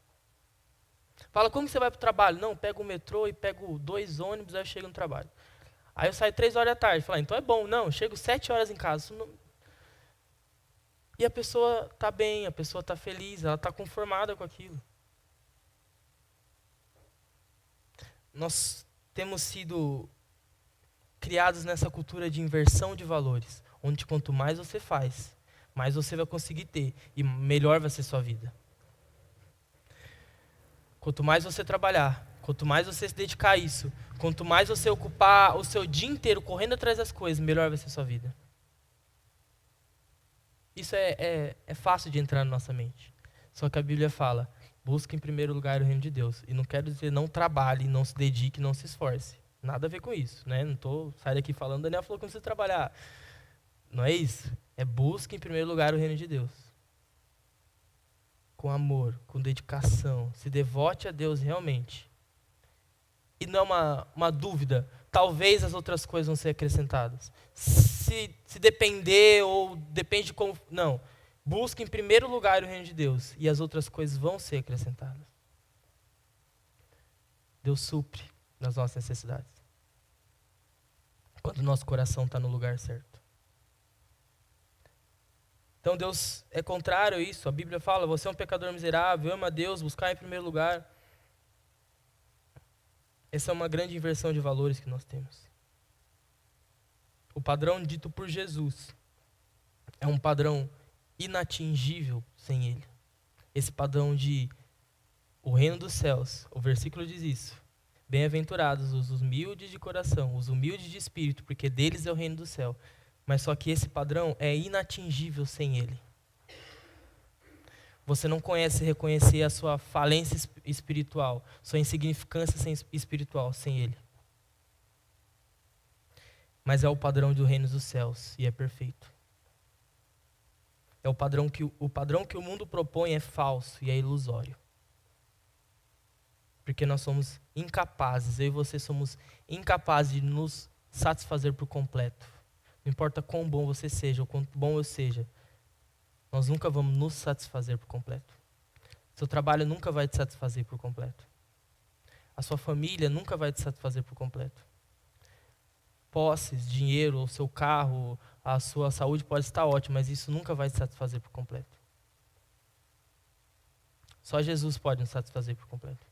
Fala, como você vai para o trabalho? Não, pego o metrô e pego 2 ônibus, aí eu chego no trabalho. Aí eu saio 3 horas da tarde. Fala, então é bom. Não, eu chego 7 horas em casa. E a pessoa está bem, a pessoa está feliz, ela está conformada com aquilo. Nós temos sido criados nessa cultura de inversão de valores, onde quanto mais você faz, mais você vai conseguir ter e melhor vai ser sua vida. Quanto mais você trabalhar, quanto mais você se dedicar a isso, quanto mais você ocupar o seu dia inteiro correndo atrás das coisas, melhor vai ser sua vida. Isso é fácil de entrar na nossa mente. Só que a Bíblia fala, busque em primeiro lugar o reino de Deus. E não quero dizer não trabalhe, não se dedique, não se esforce. Nada a ver com isso, né? Não estou saindo daqui falando, Daniel falou que não precisa trabalhar. Não é isso. É busque em primeiro lugar o reino de Deus. Com amor, com dedicação. Se devote a Deus realmente. E não é uma dúvida. Talvez as outras coisas vão ser acrescentadas. Se depender ou depende de como... Não. Busque em primeiro lugar o reino de Deus. E as outras coisas vão ser acrescentadas. Deus supre nas nossas necessidades. Quando o nosso coração está no lugar certo. Então Deus é contrário a isso. A Bíblia fala, você é um pecador miserável, ama a Deus, buscar em primeiro lugar. Essa é uma grande inversão de valores que nós temos. O padrão dito por Jesus é um padrão inatingível sem Ele. Esse padrão de o reino dos céus, o versículo diz isso. Bem-aventurados os humildes de coração, os humildes de espírito, porque deles é o reino do céu. Mas só que esse padrão é inatingível sem Ele. Você não reconhecer a sua falência espiritual, sua insignificância espiritual sem Ele. Mas é o padrão do reino dos céus e é perfeito. É o padrão que o mundo propõe é falso e é ilusório. Porque nós somos incapazes, eu e você somos incapazes de nos satisfazer por completo. Não importa quão bom você seja ou quão bom eu seja, nós nunca vamos nos satisfazer por completo. Seu trabalho nunca vai te satisfazer por completo. A sua família nunca vai te satisfazer por completo. Posses, dinheiro, o seu carro, a sua saúde pode estar ótima, mas isso nunca vai te satisfazer por completo. Só Jesus pode nos satisfazer por completo.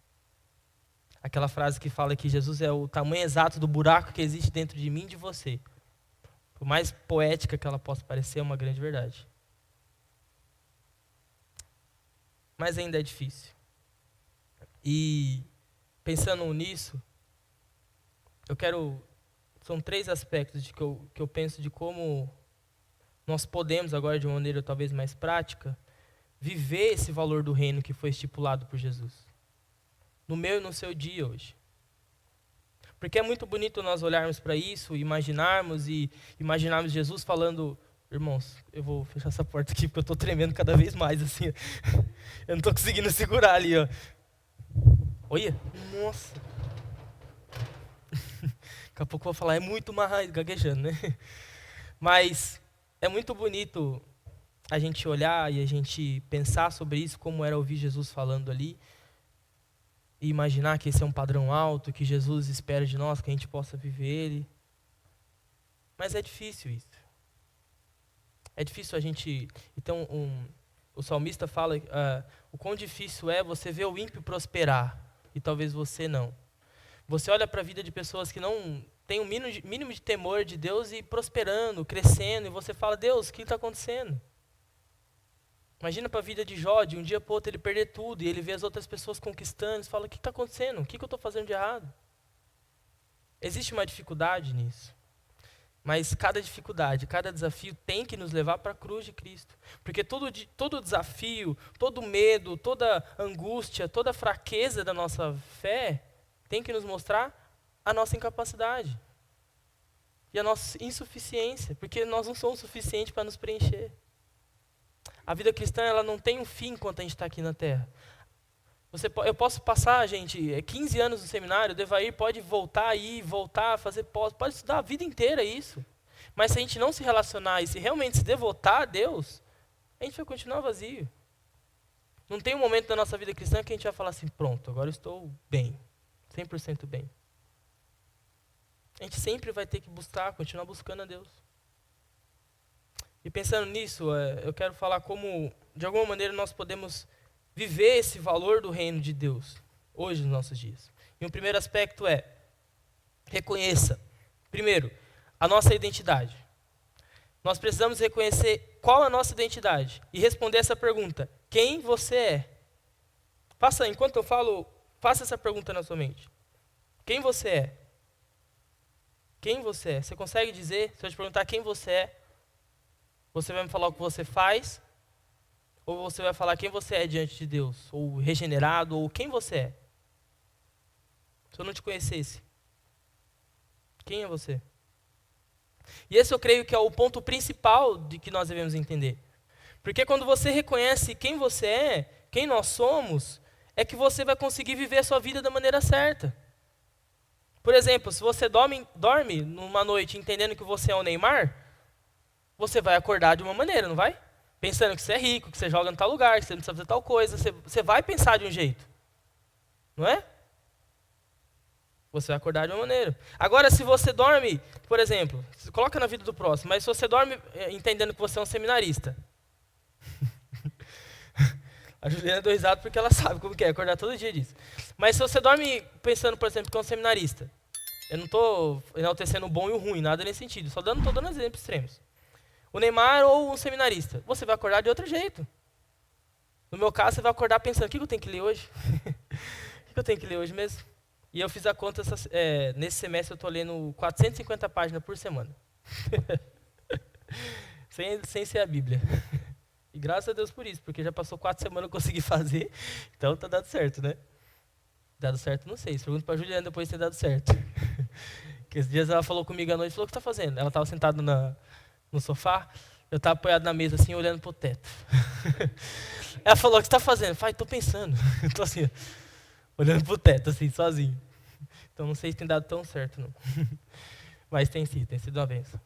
Aquela frase que fala que Jesus é o tamanho exato do buraco que existe dentro de mim e de você. Por mais poética que ela possa parecer, é uma grande verdade. Mas ainda é difícil. E pensando nisso, são 3 aspectos que eu penso de como nós podemos, agora de uma maneira talvez mais prática, viver esse valor do reino que foi estipulado por Jesus. No meu e no seu dia hoje. Porque é muito bonito nós olharmos para isso, imaginarmos Jesus falando, irmãos, eu vou fechar essa porta aqui porque eu estou tremendo cada vez mais assim. Eu não estou conseguindo segurar ali, ó. Olha, nossa. Daqui a pouco eu vou falar, é muito mais, gaguejando, né? Mas é muito bonito a gente olhar e a gente pensar sobre isso, como era ouvir Jesus falando ali, e imaginar que esse é um padrão alto, que Jesus espera de nós, que a gente possa viver ele. Mas é difícil isso. É difícil a gente... Então, o salmista fala o quão difícil é você ver o ímpio prosperar, e talvez você não. Você olha para a vida de pessoas que não têm o mínimo de temor de Deus e prosperando, crescendo, e você fala, Deus, o que está acontecendo? Imagina para a vida de Jó, de um dia para o outro ele perder tudo, e ele vê as outras pessoas conquistando, e fala, o que está acontecendo? O que eu estou fazendo de errado? Existe uma dificuldade nisso. Mas cada dificuldade, cada desafio tem que nos levar para a cruz de Cristo. Porque todo desafio, todo medo, toda angústia, toda fraqueza da nossa fé tem que nos mostrar a nossa incapacidade. E a nossa insuficiência, porque nós não somos suficientes para nos preencher. A vida cristã ela não tem um fim enquanto a gente está aqui na Terra. Eu posso passar, gente, 15 anos no seminário, o Devair pode voltar fazer pode estudar a vida inteira isso. Mas se a gente não se relacionar e se realmente se devotar a Deus, a gente vai continuar vazio. Não tem um momento da nossa vida cristã que a gente vai falar assim, pronto, agora eu estou bem, 100% bem. A gente sempre vai ter que continuar buscando a Deus. E pensando nisso, eu quero falar como, de alguma maneira, nós podemos viver esse valor do reino de Deus, hoje nos nossos dias. E um primeiro aspecto é, reconheça, primeiro, a nossa identidade. Nós precisamos reconhecer qual é a nossa identidade e responder essa pergunta, quem você é? Enquanto eu falo, faça essa pergunta na sua mente. Quem você é? Quem você é? Você consegue dizer, se eu te perguntar quem você é, você vai me falar o que você faz? Ou você vai falar quem você é diante de Deus? Ou regenerado, ou quem você é? Se eu não te conhecesse, quem é você? E esse eu creio que é o ponto principal de que nós devemos entender. Porque quando você reconhece quem você é, quem nós somos, é que você vai conseguir viver a sua vida da maneira certa. Por exemplo, se você dorme numa noite entendendo que você é o Neymar, você vai acordar de uma maneira, não vai? Pensando que você é rico, que você joga em tal lugar, que você não precisa fazer tal coisa, você vai pensar de um jeito. Não é? Você vai acordar de uma maneira. Agora, se você dorme, por exemplo, coloca na vida do próximo, mas se você dorme entendendo que você é um seminarista. A Juliana deu risada porque ela sabe como que é, acordar todo dia disso. Mas se você dorme pensando, por exemplo, que é um seminarista, eu não estou enaltecendo o bom e o ruim, nada nesse sentido, estou dando exemplos extremos. O Neymar ou um seminarista, você vai acordar de outro jeito. No meu caso, você vai acordar pensando, o que eu tenho que ler hoje? O que eu tenho que ler hoje mesmo? E eu fiz a conta, nesse semestre eu estou lendo 450 páginas por semana. sem ser a Bíblia. E graças a Deus por isso, porque já passou 4 semanas que eu consegui fazer, então tá dando certo, né? Dado certo, não sei. Pergunto para a Juliana depois se tem dado certo. Porque esses dias ela falou comigo à noite, falou, o que você está fazendo? Ela estava sentada no sofá, eu estava apoiado na mesa assim, olhando para o teto. Ela falou, o que você está fazendo? Eu falei, estou pensando. Estou assim, olhando para o teto, assim, sozinho. Então não sei se tem dado tão certo, não. Mas tem sido uma bênção.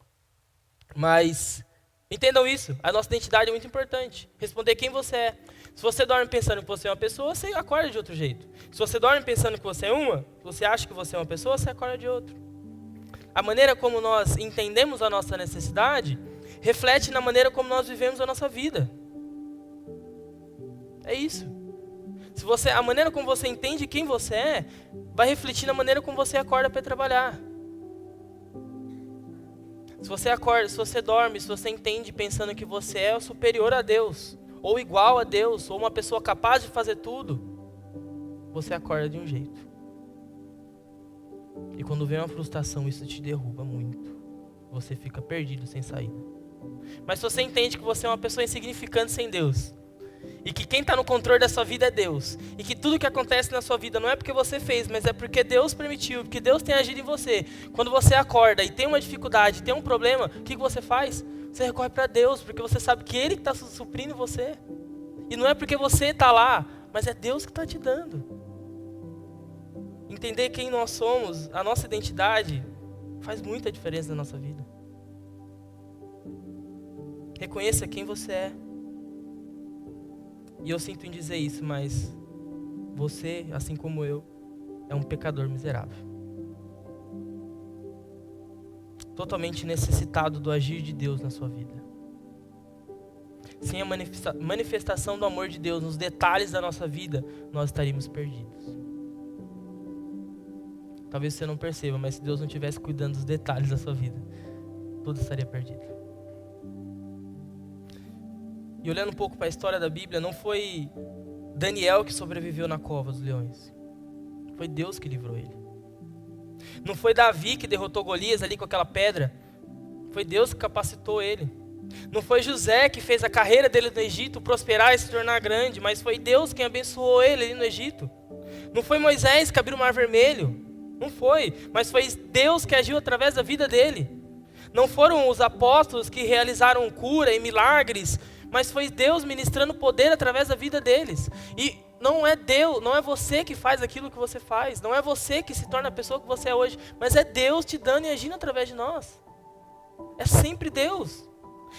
Mas Entendam isso, a nossa identidade é muito importante. Responder quem você é. Se você dorme pensando que você é uma pessoa, você acorda de outro jeito. Se você dorme pensando que você é uma, você acha que você é uma pessoa, você acorda de outro. A maneira como nós entendemos a nossa necessidade reflete na maneira como nós vivemos a nossa vida. É isso. A maneira como você entende quem você é, vai refletir na maneira como você acorda para trabalhar. Se você acorda, se você dorme, se você entende pensando que você é superior a Deus, ou igual a Deus, ou uma pessoa capaz de fazer tudo, você acorda de um jeito. E quando vem uma frustração, isso te derruba muito. Você fica perdido, sem saída. Mas se você entende que você é uma pessoa insignificante sem Deus, e que quem está no controle da sua vida é Deus, e que tudo que acontece na sua vida não é porque você fez, mas é porque Deus permitiu, porque Deus tem agido em você. Quando você acorda e tem uma dificuldade, tem um problema, o que você faz? Você recorre para Deus, porque você sabe que Ele está suprindo você. E não é porque você está lá, mas é Deus que está te dando. Entender quem nós somos, a nossa identidade, faz muita diferença na nossa vida. Reconheça quem você é. E eu sinto em dizer isso, mas você, assim como eu, é um pecador miserável. Totalmente necessitado do agir de Deus na sua vida. Sem a manifestação do amor de Deus nos detalhes da nossa vida, nós estaríamos perdidos. Talvez você não perceba, mas se Deus não estivesse cuidando dos detalhes da sua vida, tudo estaria perdido. E olhando um pouco para a história da Bíblia, não foi Daniel que sobreviveu na cova dos leões. Foi Deus que livrou ele. Não foi Davi que derrotou Golias ali com aquela pedra. Foi Deus que capacitou ele. Não foi José que fez a carreira dele no Egito prosperar e se tornar grande, mas foi Deus quem abençoou ele ali no Egito. Não foi Moisés que abriu o Mar Vermelho. Não foi, mas foi Deus que agiu através da vida dele. Não foram os apóstolos que realizaram cura e milagres, mas foi Deus ministrando poder através da vida deles. E não é Deus, não é você que faz aquilo que você faz, não é você que se torna a pessoa que você é hoje, mas é Deus te dando e agindo através de nós. É sempre Deus.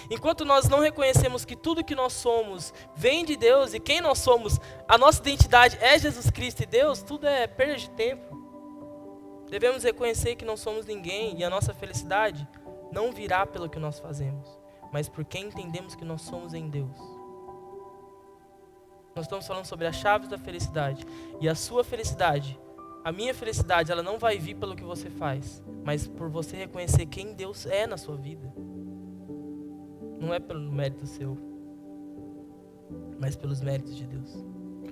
Enquanto nós não reconhecemos que tudo que nós somos vem de Deus e quem nós somos, a nossa identidade é Jesus Cristo e Deus, tudo é perda de tempo. Devemos reconhecer que não somos ninguém e a nossa felicidade não virá pelo que nós fazemos, mas porque entendemos que nós somos em Deus. Nós estamos falando sobre as chaves da felicidade. E a sua felicidade, a minha felicidade, ela não vai vir pelo que você faz, mas por você reconhecer quem Deus é na sua vida. Não é pelo mérito seu, mas pelos méritos de Deus.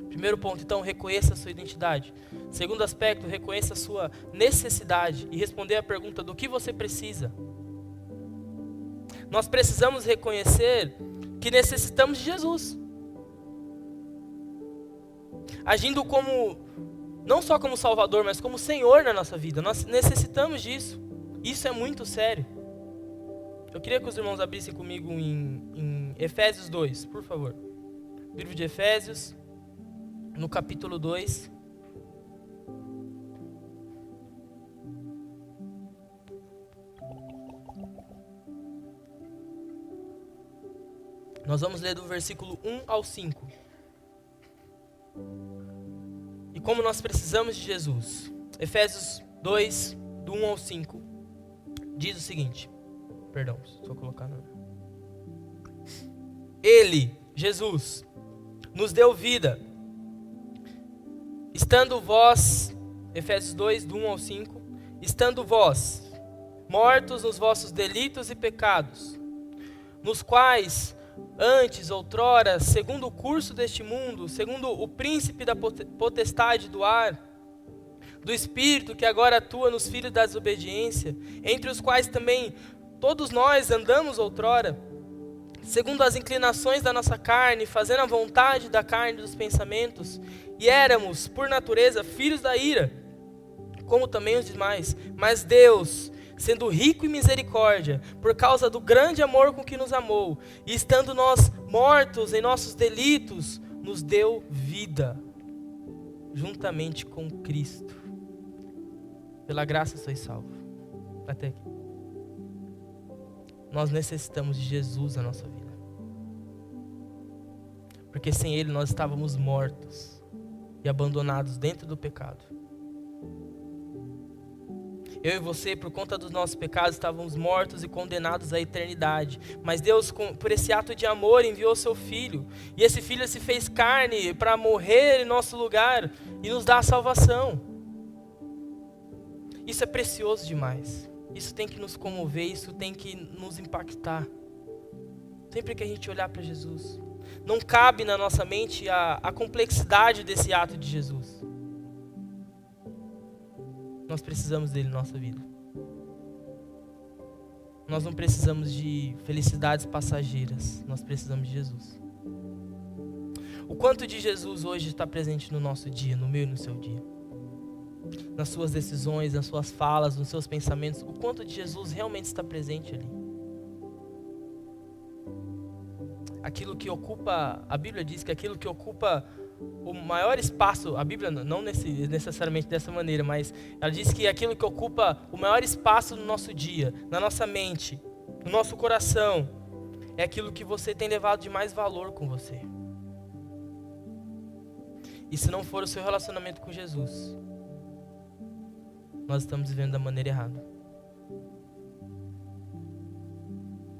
Primeiro ponto, então, reconheça a sua identidade. Segundo aspecto, reconheça a sua necessidade e responder a pergunta do que você precisa. Nós precisamos reconhecer que necessitamos de Jesus. Agindo como, não só como Salvador, mas como Senhor na nossa vida. Nós necessitamos disso. Isso é muito sério. Eu queria que os irmãos abrissem comigo em Efésios 2, por favor. Livro de Efésios, no capítulo 2. Nós vamos ler do versículo 1 ao 5. E como nós precisamos de Jesus. Efésios 2, do 1 ao 5. Diz o seguinte. Perdão, só colocar no... Ele, Jesus, nos deu vida, estando vós, Efésios 2, do 1 ao 5, estando vós, mortos nos vossos delitos e pecados, nos quais, antes, outrora, segundo o curso deste mundo, segundo o príncipe da potestade do ar, do espírito que agora atua nos filhos da desobediência, entre os quais também todos nós andamos outrora, segundo as inclinações da nossa carne, fazendo a vontade da carne e dos pensamentos, e éramos, por natureza, filhos da ira, como também os demais. Mas Deus, sendo rico em misericórdia, por causa do grande amor com que nos amou, e estando nós mortos em nossos delitos, nos deu vida, juntamente com Cristo. Pela graça sois salvos. Até aqui. nós necessitamos de Jesus na nossa vida. Porque sem Ele nós estávamos mortos e abandonados dentro do pecado. Eu e você, por conta dos nossos pecados, estávamos mortos e condenados à eternidade. Mas Deus, por esse ato de amor, enviou seu Filho. E esse Filho se fez carne para morrer em nosso lugar e nos dar a salvação. Isso é precioso demais. Isso tem que nos comover, isso tem que nos impactar. Sempre que a gente olhar para Jesus. Não cabe na nossa mente a complexidade desse ato de Jesus. Nós precisamos dele na nossa vida. Nós não precisamos de felicidades passageiras. Nós precisamos de Jesus. O quanto de Jesus hoje está presente no nosso dia, no meu e no seu dia? Nas suas decisões, nas suas falas, nos seus pensamentos. O quanto de Jesus realmente está presente ali? Aquilo que ocupa, a Bíblia diz que aquilo que ocupa o maior espaço, a Bíblia não necessariamente dessa maneira, mas ela diz que aquilo que ocupa o maior espaço no nosso dia, na nossa mente, no nosso coração, é aquilo que você tem levado de mais valor com você. E se não for o seu relacionamento com Jesus, nós estamos vivendo da maneira errada.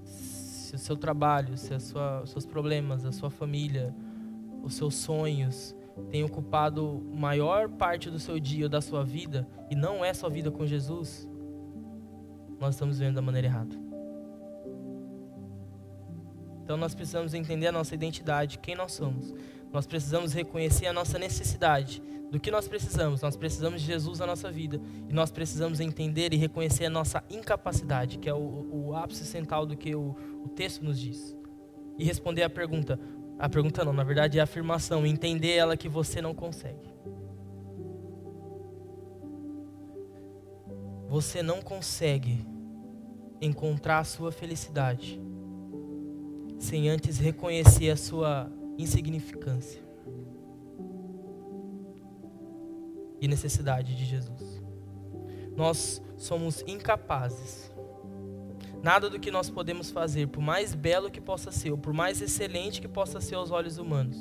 Se o seu trabalho, se os seus problemas, a sua família, os seus sonhos têm ocupado maior parte do seu dia ou da sua vida, e não é sua vida com Jesus, nós estamos vivendo da maneira errada. Então nós precisamos entender a nossa identidade, quem nós somos. Nós precisamos reconhecer a nossa necessidade, do que nós precisamos. Nós precisamos de Jesus na nossa vida. E nós precisamos entender e reconhecer a nossa incapacidade, que é o ápice central do que o texto nos diz. E responder a pergunta não, na verdade é a afirmação, entender ela que você não consegue. Você não consegue encontrar a sua felicidade sem antes reconhecer a sua insignificância e necessidade de Jesus. Nós somos incapazes. Nada do que nós podemos fazer, por mais belo que possa ser, ou por mais excelente que possa ser aos olhos humanos,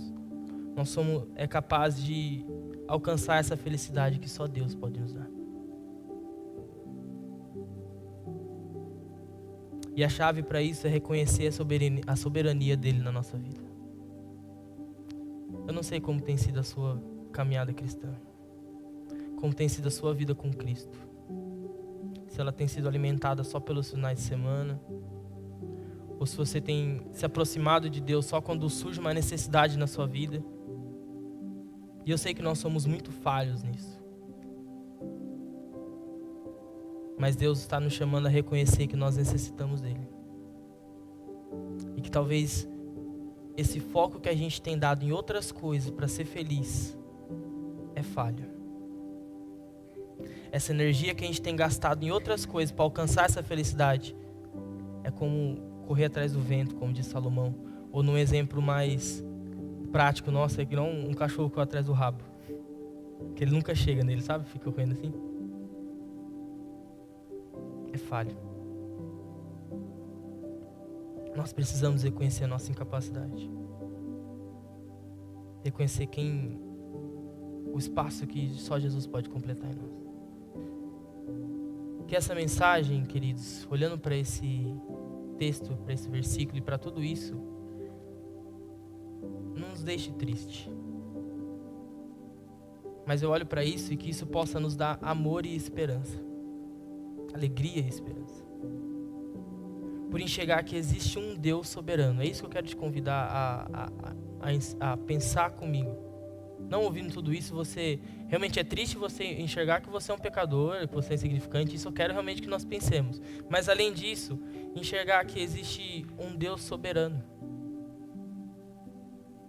é capaz de alcançar essa felicidade que só Deus pode nos dar. E a chave para isso é reconhecer a soberania dele na nossa vida. Eu não sei como tem sido a sua caminhada cristã, como tem sido a sua vida com Cristo. Se ela tem sido alimentada só pelos finais de semana, ou se você tem se aproximado de Deus só quando surge uma necessidade na sua vida. E eu sei que nós somos muito falhos nisso. Mas Deus está nos chamando a reconhecer que nós necessitamos dele. E que talvez esse foco que a gente tem dado em outras coisas para ser feliz é falha. Essa energia que a gente tem gastado em outras coisas para alcançar essa felicidade é como correr atrás do vento, como diz Salomão. Ou num exemplo mais prático, nossa, é que não um cachorro corre atrás do rabo. Que ele nunca chega nele, sabe? Fica correndo assim. É falha. Nós precisamos reconhecer a nossa incapacidade. Reconhecer o espaço que só Jesus pode completar em nós. Que essa mensagem, queridos, olhando para esse texto, para esse versículo e para tudo isso, não nos deixe triste. Mas eu olho para isso e que isso possa nos dar amor e esperança. Alegria e esperança. Por enxergar que existe um Deus soberano. É isso que eu quero te convidar a pensar comigo. Não ouvindo tudo isso, você realmente é triste você enxergar que você é um pecador, que você é insignificante. Isso eu quero realmente que nós pensemos. Mas além disso, enxergar que existe um Deus soberano.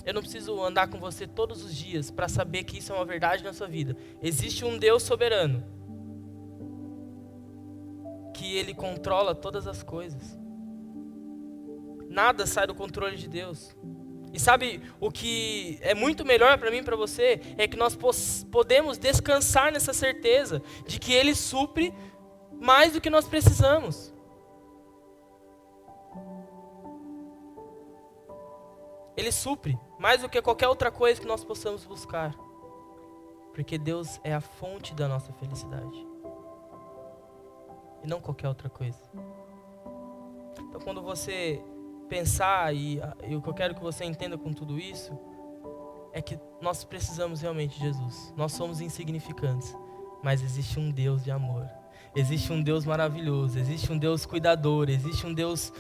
Eu não preciso andar com você todos os dias para saber que isso é uma verdade na sua vida. Existe um Deus soberano. Que Ele controla todas as coisas. Nada sai do controle de Deus. E sabe o que é muito melhor para mim e para você? É que nós podemos descansar nessa certeza de que Ele supre mais do que nós precisamos. Ele supre mais do que qualquer outra coisa que nós possamos buscar. Porque Deus é a fonte da nossa felicidade. E não qualquer outra coisa. Então quando você pensar, e o que eu quero que você entenda com tudo isso, é que nós precisamos realmente de Jesus. Nós somos insignificantes, mas existe um Deus de amor. Existe um Deus maravilhoso, existe um Deus cuidador, existe um Deus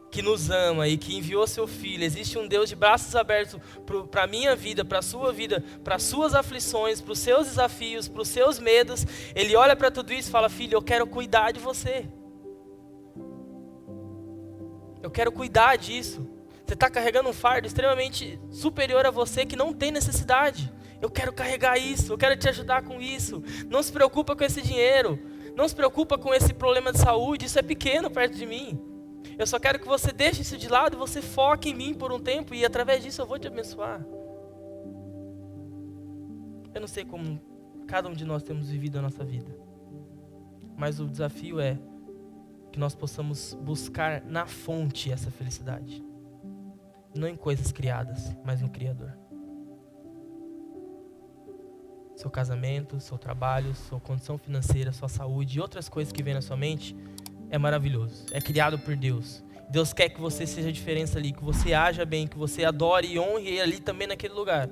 que nos ama e que enviou seu Filho. Existe um Deus de braços abertos para a minha vida, para a sua vida, para as suas aflições, para os seus desafios, para os seus medos. Ele olha para tudo isso e fala: filho, eu quero cuidar de você. Eu quero cuidar disso. Você está carregando um fardo extremamente superior a você que não tem necessidade. Eu quero carregar isso, eu quero te ajudar com isso. Não se preocupa com esse dinheiro. Não se preocupa com esse problema de saúde, isso é pequeno perto de mim. Eu só quero que você deixe isso de lado e você foque em mim por um tempo e através disso eu vou te abençoar. Eu não sei como cada um de nós temos vivido a nossa vida, mas o desafio é que nós possamos buscar na fonte essa felicidade. Não em coisas criadas, mas no Criador. Seu casamento, seu trabalho, sua condição financeira, sua saúde e outras coisas que vêm na sua mente é maravilhoso. É criado por Deus. Deus quer que você seja a diferença ali, que você haja bem, que você adore e honre ali também naquele lugar.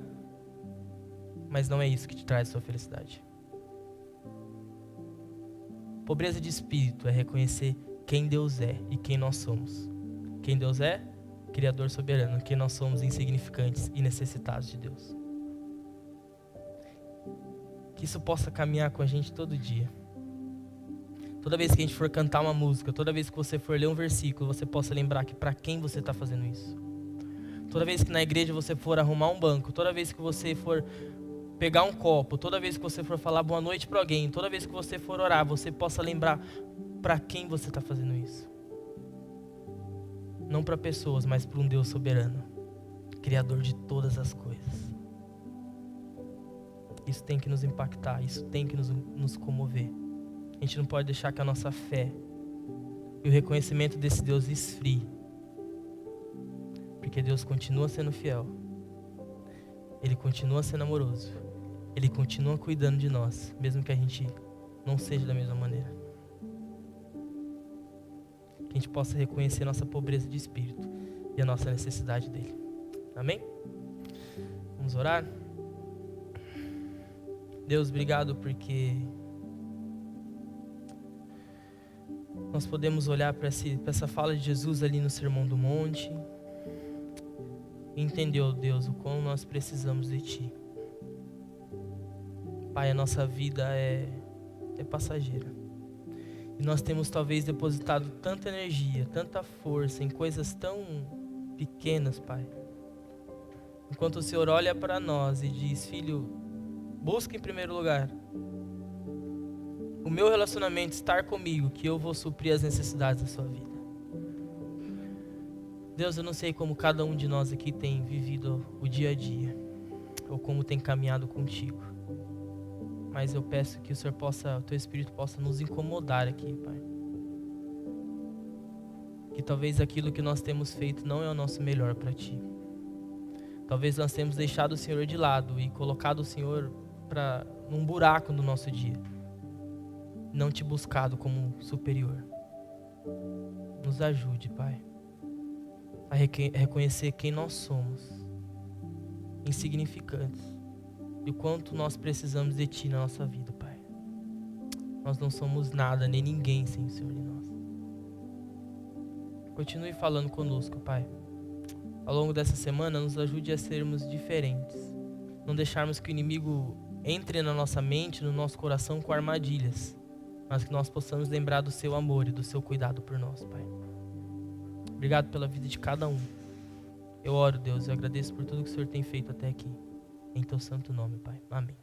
Mas não é isso que te traz a sua felicidade. Pobreza de espírito é reconhecer quem Deus é e quem nós somos. Quem Deus é? Criador soberano. Quem nós somos? Insignificantes e necessitados de Deus. Que isso possa caminhar com a gente todo dia. Toda vez que a gente for cantar uma música, toda vez que você for ler um versículo, você possa lembrar que para quem você está fazendo isso. Toda vez que na igreja você for arrumar um banco, toda vez que você for pegar um copo, toda vez que você for falar boa noite para alguém, toda vez que você for orar, você possa lembrar para quem você está fazendo isso. Não para pessoas, mas para um Deus soberano, Criador de todas as coisas. Isso tem que nos impactar, isso tem que nos comover. A gente não pode deixar que a nossa fé e o reconhecimento desse Deus esfrie. Porque Deus continua sendo fiel. Ele continua sendo amoroso. Ele continua cuidando de nós, mesmo que a gente não seja da mesma maneira. Que a gente possa reconhecer nossa pobreza de espírito e a nossa necessidade dele. Amém? Vamos orar? Deus, obrigado porque nós podemos olhar para essa fala de Jesus ali no Sermão do Monte e entender, ó Deus, o quão nós precisamos de Ti. Pai, a nossa vida é passageira. E nós temos talvez depositado tanta energia, tanta força em coisas tão pequenas, Pai. Enquanto o Senhor olha para nós e diz: filho, busca em primeiro lugar o meu relacionamento, estar comigo, que eu vou suprir as necessidades da sua vida. Deus, eu não sei como cada um de nós aqui tem vivido o dia a dia, ou como tem caminhado contigo, mas eu peço que o teu Espírito possa nos incomodar aqui, Pai. Que talvez aquilo que nós temos feito não é o nosso melhor para Ti. Talvez nós tenhamos deixado o Senhor de lado e colocado o Senhor num buraco no nosso dia. Não Te buscado como superior. Nos ajude, Pai, a reconhecer quem nós somos, insignificantes, e o quanto nós precisamos de Ti na nossa vida, Pai. Nós não somos nada, nem ninguém sem o Senhor em nós. Continue falando conosco, Pai. Ao longo dessa semana, nos ajude a sermos diferentes. Não deixarmos que o inimigo entre na nossa mente, no nosso coração com armadilhas, mas que nós possamos lembrar do Seu amor e do Seu cuidado por nós, Pai. Obrigado pela vida de cada um. Eu oro, Deus, eu agradeço por tudo que o Senhor tem feito até aqui. Em Teu santo nome, Pai. Amém.